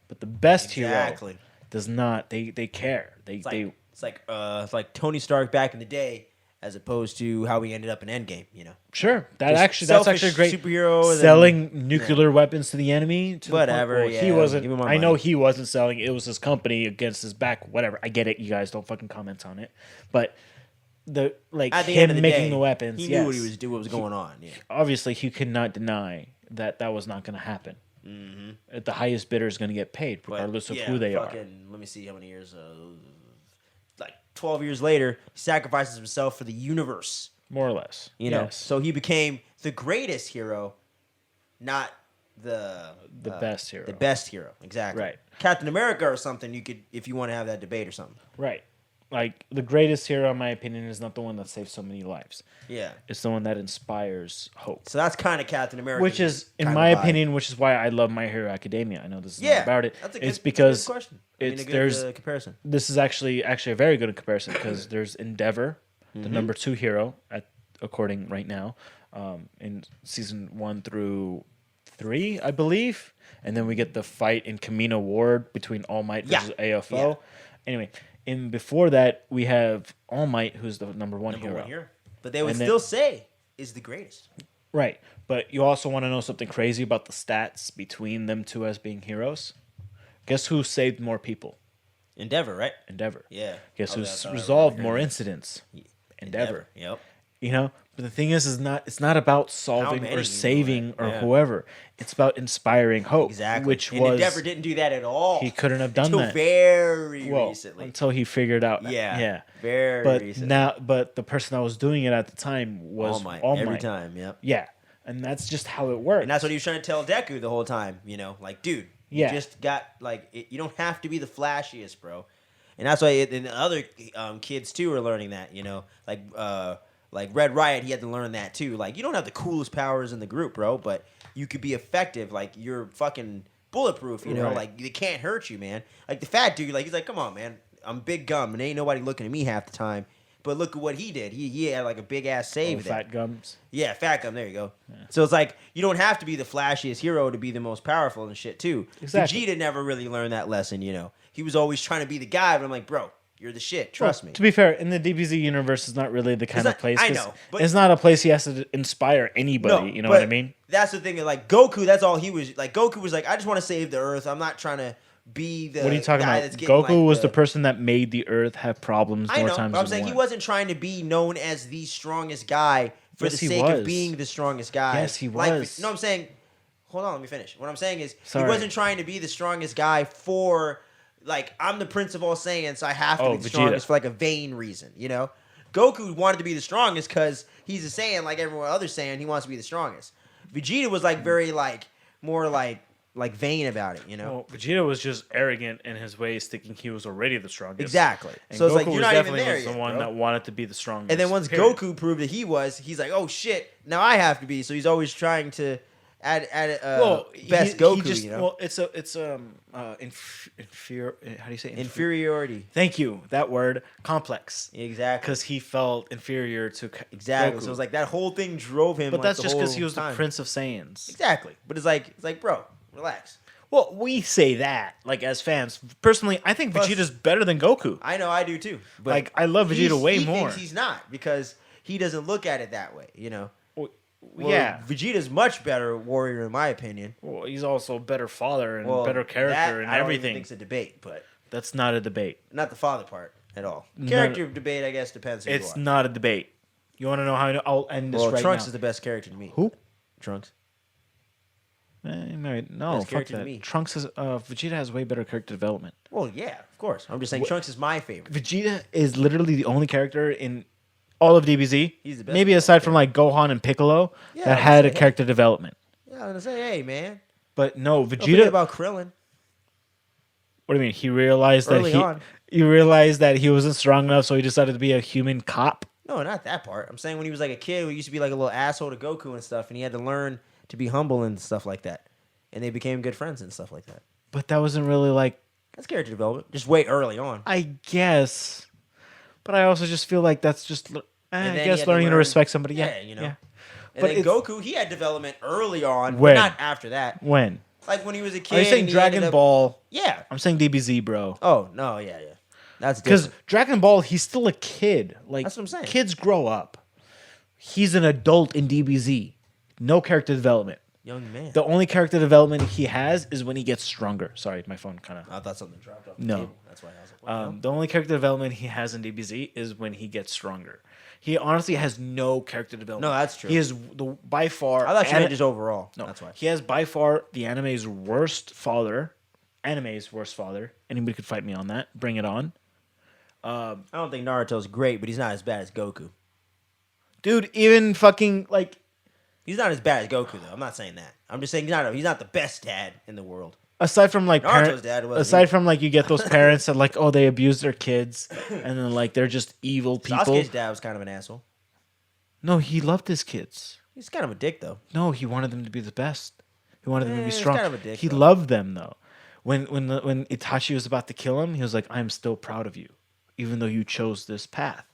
But the best hero does not. They care. It's like Tony Stark back in the day, as opposed to how we ended up in Endgame. You know, sure, Just that's actually a great superhero. Selling nuclear weapons to the enemy. To Whatever. The point, yeah, he wasn't. give him my I know money. he wasn't selling. It was his company against his back. Whatever. I get it. You guys don't fucking comment on it. But the At the him end of the making day, the weapons. He yes. knew what he was doing. What was going on. Yeah. Obviously, he could not deny that was not going to happen. The highest bidder is going to get paid, regardless of who they are. Let me see how many years. Like 12 years later, he sacrifices himself for the universe. More or less. You know, Yes. so he became the greatest hero, not the best hero. The best hero, exactly. Right. Captain America or something. You could, if you want to have that debate or something. Right. Like, the greatest hero, in my opinion, is not the one that saves so many lives. Yeah. It's the one that inspires hope. So that's kind of Captain America. Which is, in my opinion, which is why I love My Hero Academia. I know this is not about it. That's it's because good question. it's a good, there's comparison. This is actually a very good comparison because there's Endeavor, the number 2 hero according right now, in season 1 through 3, I believe, and then we get the fight in Camino Ward between All Might versus AFO. Yeah. Anyway, and before that we have All Might, who's the number one hero. But they would still say is the greatest. Right, but you also want to know something crazy about the stats between them two as being heroes? Guess who saved more people? Endeavor, right? Endeavor. Yeah. Guess who's resolved more incidents? Endeavor. Yep. You know, but the thing is it's not about solving or saving or whoever. It's about inspiring hope. Exactly. Which and was Endeavor didn't do that at all. He couldn't have done until that very recently. until he figured out. Yeah. But recently. but the person that was doing it at the time was All Might. Every time. Yep. Yeah, and that's just how it works. And that's what he was trying to tell Deku the whole time. You know, like, dude, you just got you don't have to be the flashiest, bro. And that's why and the other kids too are learning that. You know, like Red Riot, he had to learn that too. Like, you don't have the coolest powers in the group, bro, but you could be effective. Like, you're fucking bulletproof, you know? Right. Like, they can't hurt you, man. Like, the fat dude, like, he's like, come on, man. I'm Big Gum, and ain't nobody looking at me half the time. But look at what he did. He had, like, a big-ass save there. Fat Gums. Yeah, Fat Gum. There you go. Yeah. So it's like, you don't have to be the flashiest hero to be the most powerful and shit, too. Exactly. Vegeta never really learned that lesson, you know? He was always trying to be the guy, but I'm like, bro, you're the shit. Trust me. To be fair, in the DBZ universe, is not really the kind of place. I know, but it's not a place he has to inspire anybody. No, you know what I mean? That's the thing. Like, Goku, that's all he was. Like, Goku was like, I just want to save the Earth. I'm not trying to be the. What are you talking guy about? That's getting, Goku was the person that made the Earth have problems more times but I'm than saying one. he wasn't trying to be known as the strongest guy for the sake of being the strongest guy. Yes, he was. No, I'm saying. Hold on, let me finish. What I'm saying is, Sorry. he wasn't trying to be the strongest guy for. Like, I'm the Prince of All Saiyans, so I have to be the strongest for, like, a vain reason, you know? Goku wanted to be the strongest because he's a Saiyan, like everyone other Saiyan, he wants to be the strongest. Vegeta was, like, very, like, more, like vain about it, you know? Well, Vegeta was just arrogant in his ways, thinking he was already the strongest. Exactly. And So Goku it's like, you're not even there was yet, the one bro. that wanted to be the strongest. And then once Goku proved that he was, he's like, oh, shit, now I have to be. So he's always trying to add best Goku, you know? Well, it's inferior. How do you say inferiority? Thank you. That word, complex. Exactly. Because he felt inferior to exactly. Goku. So it's like that whole thing drove him. But like, that's the just because he was the Prince of Saiyans. Exactly. But it's like, bro, relax. Well, we say that like as fans. Personally, I think Vegeta's better than Goku. I know, I do too. But like, I love Vegeta way he more. Thinks he's not because he doesn't look at it that way, you know. Well, yeah, Vegeta's much better warrior in my opinion. Well, he's also a better father and better character and I don't everything. Even think it's a debate, but that's not a debate. Not the father part at all. Character debate, I guess, depends. Who it's not a debate. You want to know how I'll end this right Trunks now? is the best character to me. Who? Trunks. No, fuck that. Trunks is Vegeta has way better character development. Well, yeah, of course. I'm just saying Trunks is my favorite. Vegeta is literally the only character in all of DBZ, he's the best maybe aside from like Gohan and Piccolo, that had a character development. Yeah, I was gonna say, hey man. But no, Don't Vegeta. forget about Krillin. What do you mean? He realized Early that on. he realized that he wasn't strong enough, so he decided to be a human cop. No, not that part. I'm saying when he was like a kid, he used to be like a little asshole to Goku and stuff, and he had to learn to be humble and stuff like that. And they became good friends and stuff like that. But that wasn't really like... That's character development. Just way early on. I guess. But I also just feel like that's just... And I then he guess had learning to learn- respect somebody. Yeah, you know. yeah. And But then it's- Goku, he had development early on, When? but not after that. When? Like when he was a kid. Are you saying and he ended Dragon up- Ball? Yeah. I'm saying DBZ, bro. Oh no, yeah. That's Because different. Dragon Ball, he's still a kid. Like That's what I'm saying. Kids grow up. He's an adult in DBZ. No character development. Young man. The only character development he has is when he gets stronger. Sorry, my phone kind of. I thought something dropped off the No. table. That's why I was like, what the The only character development he has in DBZ is when he gets stronger. He honestly has no character development. No, that's true. He is by far. hell? I thought you meant just overall. No, That's why. he has by far the anime's worst father. Anime's worst father. Anybody could fight me on that. Bring it on. I don't think Naruto's great, but he's not as bad as Goku. Dude, even fucking like He's not as bad as Goku though. I'm not saying that. I'm just saying he's not the best dad in the world. aside from like Naruto's dad wasn't aside either. from like you get those parents that like, oh, they abuse their kids and then like they're just evil people. Sasuke's dad was kind of an asshole. No, he loved his kids. He's kind of a dick though. No, he wanted them to be the best. He wanted them to be he's strong. kind of a dick, He though. loved them though. When Itachi was about to kill him, he was like, "I'm still proud of you, even though you chose this path."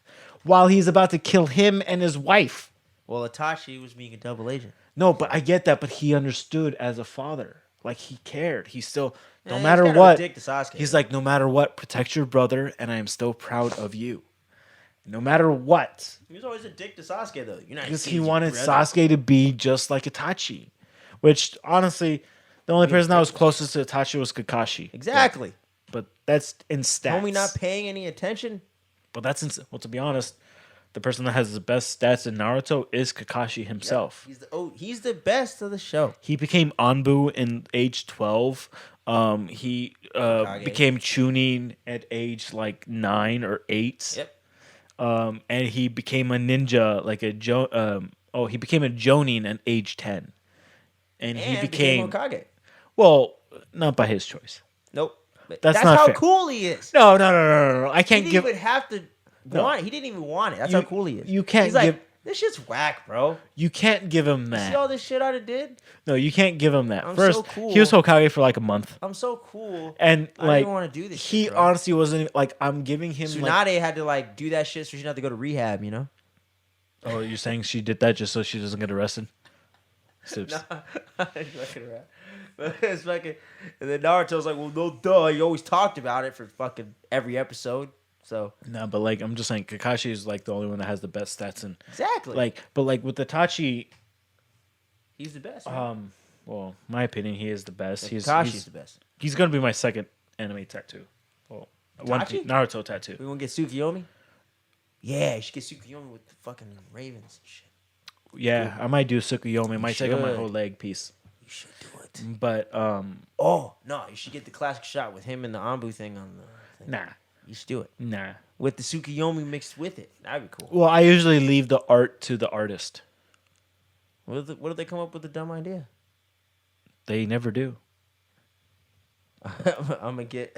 While he's about to kill him and his wife. Well, Itachi was being a double agent. No, but I get that. But he understood as a father, like he cared. He still, no he's matter kind of a what, dick to Sasuke, he's though. like, no matter what, protect your brother, and I am still proud of you. No matter what, He was always a dick to Sasuke though. You're not because he your wanted brother. Sasuke to be just like Itachi, which honestly, the only person that was closest to Itachi was Kakashi. Exactly. But that's in stats. Homie not paying any attention. But that's well, to be honest, the person that has the best stats in Naruto is Kakashi himself. He's the best of the show. He became Anbu in age 12. He became Chunin at age like 9 or 8. Yep. And he became a ninja, like he became a Jonin at age 10. And he became Hokage. well, not by his choice. Nope. But That's that's not how fair. cool he is. No. I He can't didn't give. even have to want it. He didn't even want it. That's You- how cool he is. you can't He's like, give- this shit's whack, bro. You can't give him See all that. this shit I done did? No, you can't give him that. I'm First, so cool. he was Hokage for like a month, I'm so cool. and I like didn't want to do this he shit, bro. honestly wasn't like I'm giving him like. Tsunade had to like do that shit so she didn't have to go to rehab, you know? Oh, you're saying she did that just so she doesn't get arrested? Sips. It's fucking, and then Naruto's like, well, no, duh. He always talked about it for fucking every episode. So No, but like I'm just saying, Kakashi is like the only one that has the best stats, and exactly, but like with Itachi, he's the best. Man. well, my opinion, he is the best. Kakashi's the best. He's gonna be my second anime tattoo. Well, one Itachi? Naruto tattoo. We want to get Tsukiyomi? Yeah, you should get Tsukiyomi with the fucking ravens and shit. Yeah, I might do Tsukuyomi. I might take out my should. whole leg piece. You should do it. But Oh, no, you should get the classic shot with him and the Anbu thing on the thing. nah. You should do it. Nah. With the Tsukiyomi mixed with it. That'd be cool. Well, I usually leave the art to the artist. What if they come up with a dumb idea? They never do. I'm gonna get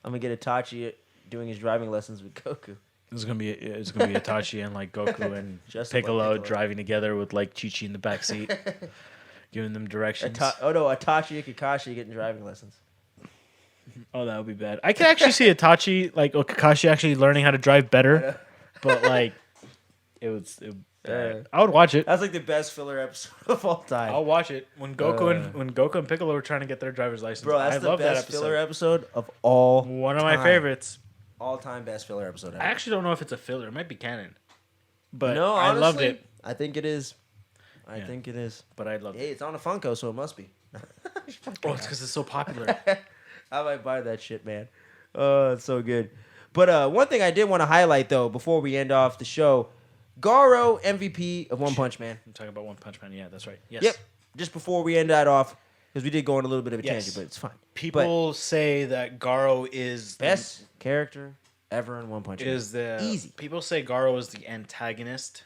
Itachi doing his driving lessons with Goku. It's gonna be Itachi and like Goku and Just like Piccolo Piccolo. driving together with like Chi-Chi in the back seat, giving them directions. Itachi and Kakashi getting driving lessons. Oh, that would be bad. I could actually see Itachi like or Kakashi actually learning how to drive better, but like it would. I would watch it. That's like the best filler episode of all time. I'll watch it when Goku and Piccolo were trying to get their driver's license. Bro, that's I the love that best episode. filler episode of all One of time. my favorites. All time best filler episode ever. I actually don't know if it's a filler. It might be canon, but no, I honestly, loved it. I think it is. I Yeah. think it is. But I loved Hey, it. it's on a Funko, so it must be. Oh, it's because it's so popular. I might buy that shit, man. Oh, it's so good. But one thing I did want to highlight, though, before we end off the show, Garo MVP of One Punch Man. I'm talking about One Punch Man. Yeah, that's right. Yes. Yep. Just before we end that off, because we did go on a little bit of a Yes. tangent, but it's fine. People say that Garo is Best character ever in One Punch Man. is the Easy. People say Garo is the antagonist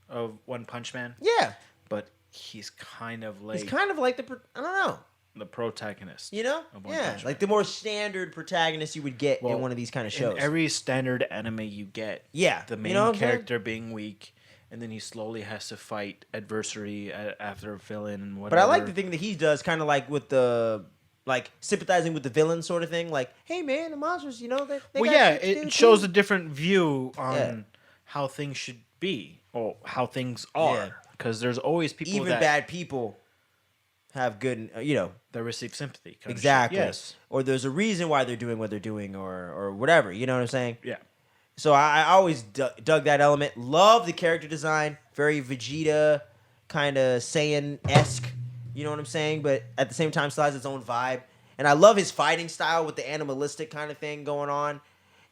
of One Punch Man, Yeah. but he's kind of like He's kind of like I don't know. the protagonist. You know? Of One Yeah. Punch Man. Like the more standard protagonist you would get Well, in one of these kind of shows. In every standard anime you get, Yeah. the You main know what I'm saying? character being weak, and then he slowly has to fight adversary after a villain and whatever. But I like the thing that he does, kind of like with the, like sympathizing with the villain sort of thing. Like, hey man, the monsters, you know, they Well, got yeah, shit to do, it shows too. a different view on Yeah. how things should be or how things Yeah. are. Because there's always people Even that bad people have good, that receive sympathy. Kind of shit. exactly. Yes. Or there's a reason why they're doing what they're doing, or whatever. You know what I'm saying? Yeah. So I always dug that element. Love the character design. Very Vegeta, kind of Saiyan-esque. You know what I'm saying? But at the same time, still has its own vibe. And I love his fighting style with the animalistic kind of thing going on,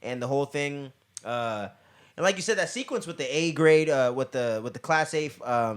and the whole thing. And like you said, that sequence with the A grade, with the Class A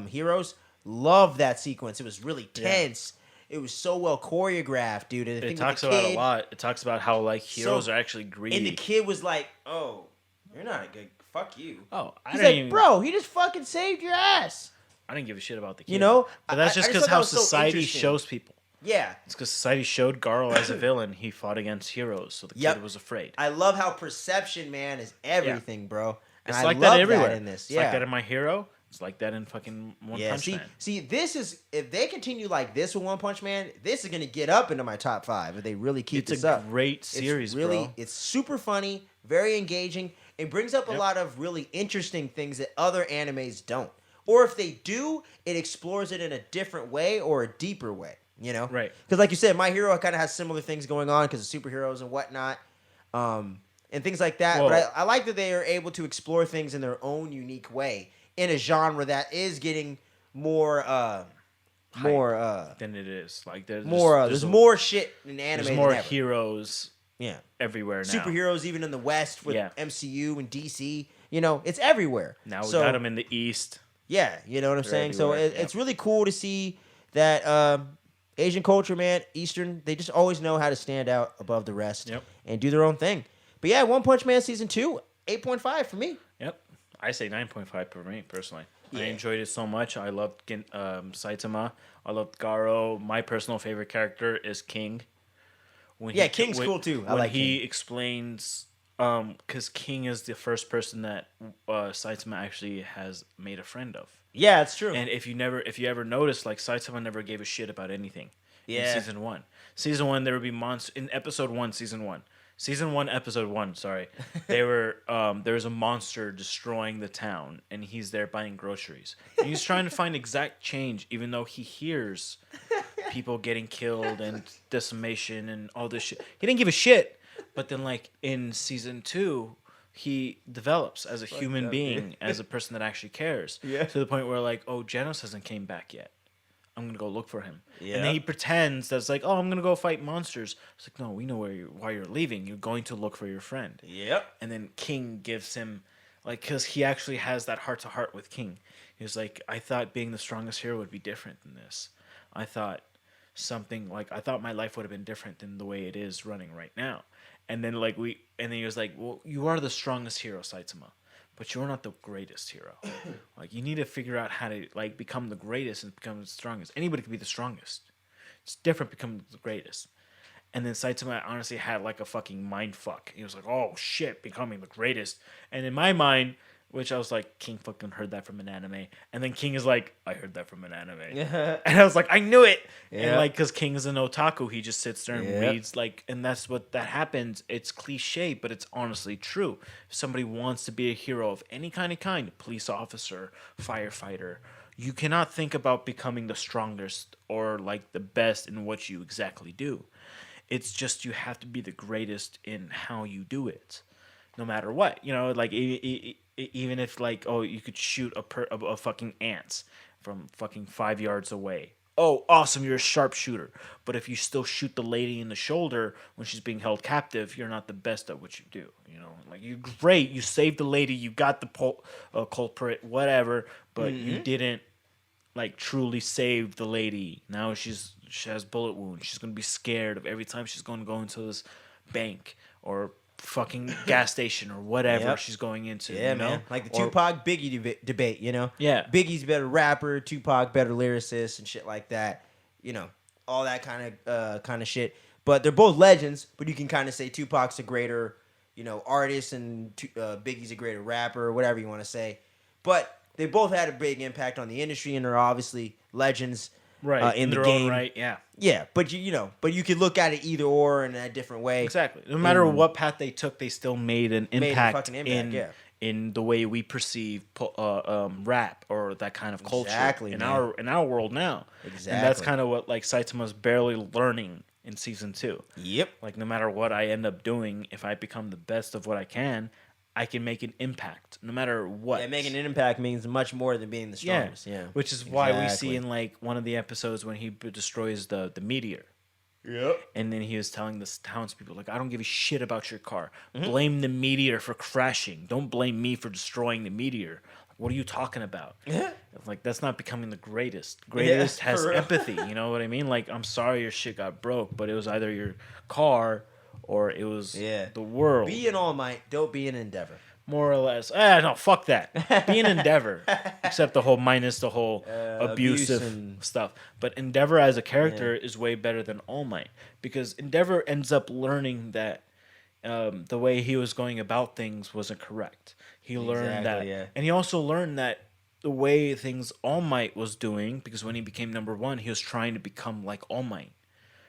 heroes. Love that sequence. It was really tense. It was so well choreographed, dude. And the It thing talks with the about kid, a lot. It talks about how like heroes So- are actually greedy. and the kid was like, "Oh, you're not a good. Fuck you." Oh, I He's didn't like, even, "Bro, he just fucking saved your ass." I didn't give a shit about the kid. You know? But that's I just just because thought that how was so society interesting. shows people. Yeah, It's because society showed Garo as a villain. He fought against heroes, so the Yep. kid was afraid. I love how perception, man, is everything, bro. And It's I like love that everywhere. in this. It's Yeah, like that in My Hero. It's like that in fucking One yeah. Punch Man. See, this is if they continue like this with One Punch Man, this is gonna get up into my top 5 if they really keep It's this a up. great series, bro. It's super funny, very engaging. It brings up a Yep. lot of really interesting things that other animes don't. Or if they do, it explores it in a different way or a deeper way, you know? Right. Because like you said, My Hero kind of has similar things going on because of superheroes and whatnot. And things like that. Well- But I like that they are able to explore things in their own unique way in a genre that is getting more Than it is. Like there's there's more shit in anime There's more than ever. heroes Yeah. everywhere now. Superheroes even in the West with Yeah. MCU and DC. You know, it's everywhere. Now we So, got them in the East. Yeah, you know what I'm They're saying? So everywhere, it's really cool to see that Asian culture, man, Eastern, they just always know how to stand out above the rest Yep. and do their own thing. But yeah, One Punch Man Season 2, 8.5 for me. Yep. I say 9.5 for me, personally. I Yeah. enjoyed it so much. I loved Saitama. I loved Garo. My personal favorite character is King. When Yeah, King's cool, too. I when like he explains, because King is the first person that Saitama actually has made a friend of. Yeah, it's true. And if you ever notice, like Saitama never gave a shit about anything. Yeah. In season 1. Season 1, there would be monsters in episode 1, season 1. Season 1, episode 1. Sorry, there was a monster destroying the town, and he's there buying groceries. And he's trying to find exact change, even though he hears people getting killed and decimation and all this shit. He didn't give a shit. But then, like in season 2. He develops as a human being, as a person that actually cares. Yeah. To the point where, like, oh, Janos hasn't came back yet. I'm gonna go look for him. Yeah. And then he pretends that's like, oh, I'm gonna go fight monsters. It's like, no, we know why you're leaving. You're going to look for your friend. Yep. And then King gives him, like, because he actually has that heart to heart with King. He was like, I thought being the strongest hero would be different than this. I thought I thought my life would have been different than the way it is running right now. And then and then he was like, well, you are the strongest hero, Saitama, but you're not the greatest hero. Like, you need to figure out how to, like, become the greatest and become the strongest. Anybody can be the strongest. It's different becoming the greatest. And then Saitama honestly had, like, a fucking mind fuck. He was like, oh shit, becoming the greatest. And in my mind, which I was like, King fucking heard that from an anime. And then King is like, I heard that from an anime. And I was like, I knew it. Yeah. And like, because King is an otaku, he just sits there and Yep. reads, like, and that's what that happens. It's cliche, but it's honestly true. If somebody wants to be a hero of any kind, police officer, firefighter, you cannot think about becoming the strongest or like the best in what you exactly do. It's just you have to be the greatest in how you do it, no matter what. You know, like even if like, oh, you could shoot a fucking ants from fucking 5 yards away. Oh, awesome, you're a sharpshooter. But if you still shoot the lady in the shoulder when she's being held captive, you're not the best at what you do. You know, like, you're great, you saved the lady, you got the culprit, whatever, but you didn't like truly save the lady. Now she has bullet wounds. She's gonna be scared of every time she's gonna go into this bank or fucking gas station or whatever Yep. she's going into. Yeah, you know? man. Like the Or- Tupac Biggie debate, you know? Yeah. Biggie's better rapper, Tupac better lyricist and shit like that. You know, all that kind of shit. But they're both legends, but you can kind of say Tupac's a greater, artist and Biggie's a greater rapper or whatever you want to say. But they both had a big impact on the industry and are obviously legends right in the their game. own right. Yeah, Yeah, but you could look at it either or in a different way. exactly. No matter what path they took, they still made an Made a impact, fucking impact, in yeah. in the way we perceive rap or that kind of culture Exactly, in man. our world now. Exactly. And that's kind of what like Saitama's barely learning in season 2. Yep. Like no matter what I end up doing, if I become the best of what I can make an impact no matter what. Yeah, making an impact means much more than being the strongest. Yeah. Which is why we Exactly. see in like one of the episodes when he destroys the meteor. Yep. And then he was telling the townspeople, like, I don't give a shit about your car. Mm-hmm. Blame the meteor for crashing. Don't blame me for destroying the meteor. Like, what are you talking about? Like, that's not becoming the greatest. Greatest has for real. empathy. You know what I mean? Like, I'm sorry your shit got broke, but it was either your car or it was the world. Be an All Might. Don't be an Endeavor. More or less. No, fuck that. Be an Endeavor. Except the whole minus the whole abusive and stuff. But Endeavor as a character is way better than All Might. Because Endeavor ends up learning that the way he was going about things wasn't correct. He learned that. Yeah. And he also learned that the way things All Might was doing, because when he became number 1, he was trying to become like All Might.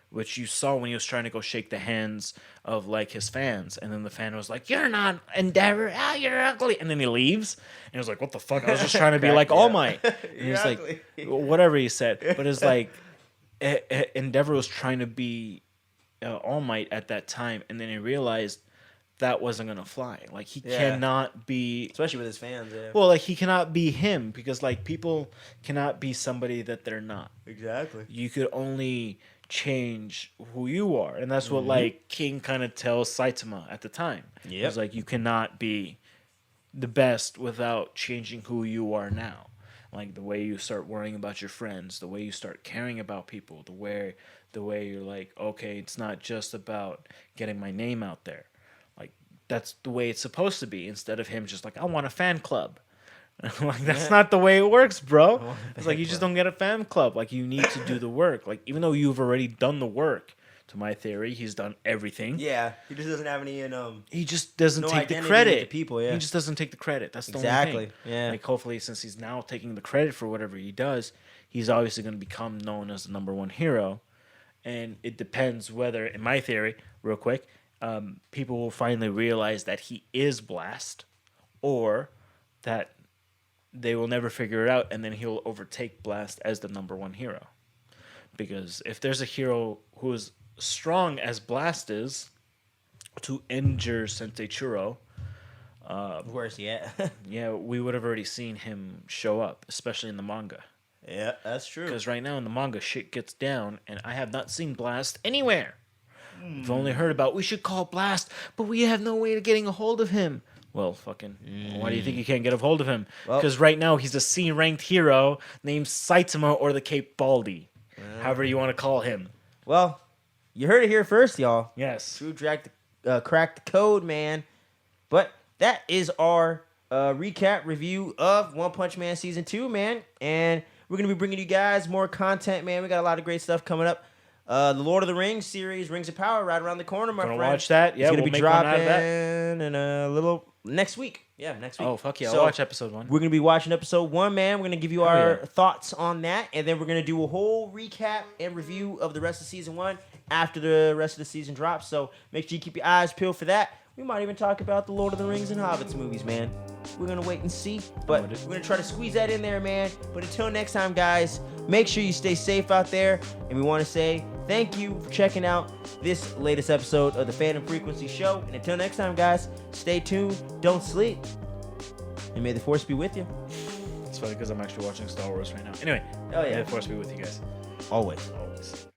Which you saw when he was trying to go shake the hands of like his fans, and then the fan was like, "You're not Endeavor, you're ugly," and then he leaves, and he was like, "What the fuck? I was just trying to be like All Might." And he's like, whatever he said, but it's like Endeavor was trying to be All Might at that time, and then he realized that wasn't gonna fly. Like he cannot be, especially with his fans. Yeah. well, like he cannot be him because like people cannot be somebody that they're not. Exactly. You could only change who you are, and that's what like King kind of tells Saitama at the time. Yeah, it's like you cannot be the best without changing who you are now. Like the way you start worrying about your friends, the way you start caring about people, the way you're like, okay, it's not just about getting my name out there. Like that's the way it's supposed to be, instead of him just like, I want a fan club. Like that's not the way it works, bro. It's like you just don't get a fan club. Like you need to do the work. Like even though you've already done the work, to my theory, he's done everything. Yeah, he just doesn't have any. He just doesn't take the credit. People, yeah. He just doesn't take the credit. That's the only thing. Yeah. Like hopefully, since he's now taking the credit for whatever he does, he's obviously going to become known as the number 1 hero. And it depends whether, in my theory, real quick, people will finally realize that he is Blast, or that they will never figure it out, and then he'll overtake Blast as the number 1 hero. Because if there's a hero who is strong as Blast is to injure Sensei Churro, where's he at? yeah, we would have already seen him show up, especially in the manga. Yeah, that's true. Because right now in the manga, shit gets down, and I have not seen Blast anywhere. I've only heard about, we should call Blast, but we have no way of getting a hold of him. Well, fucking, why do you think you can't get a hold of him? Because right now he's a C-ranked hero named Saitama or the Cape Baldy. However you want to call him. Well, you heard it here first, y'all. Yes. True cracked the code, man. But that is our recap review of One Punch Man Season 2, man. And we're going to be bringing you guys more content, man. We got a lot of great stuff coming up. The Lord of the Rings series, Rings of Power, right around the corner, my friend. Gonna watch that? Yeah, it's gonna we'll be make one out of that. dropping in a little next week. Yeah, next week. Oh, fuck yeah. So I'll watch episode 1. we're gonna be watching episode 1, man. We're gonna give you our thoughts on that, and then we're gonna do a whole recap and review of the rest of season 1 after the rest of the season drops. So make sure you keep your eyes peeled for that. We might even talk about the Lord of the Rings and Hobbits movies, man. We're going to wait and see, but we're going to try to squeeze that in there, man. But until next time, guys, make sure you stay safe out there. And we want to say thank you for checking out this latest episode of the Fandom Frequency Show. And until next time, guys, stay tuned, don't sleep, and may the Force be with you. It's funny because I'm actually watching Star Wars right now. Anyway, Oh, yeah. may the Force be with you guys. Always. Always.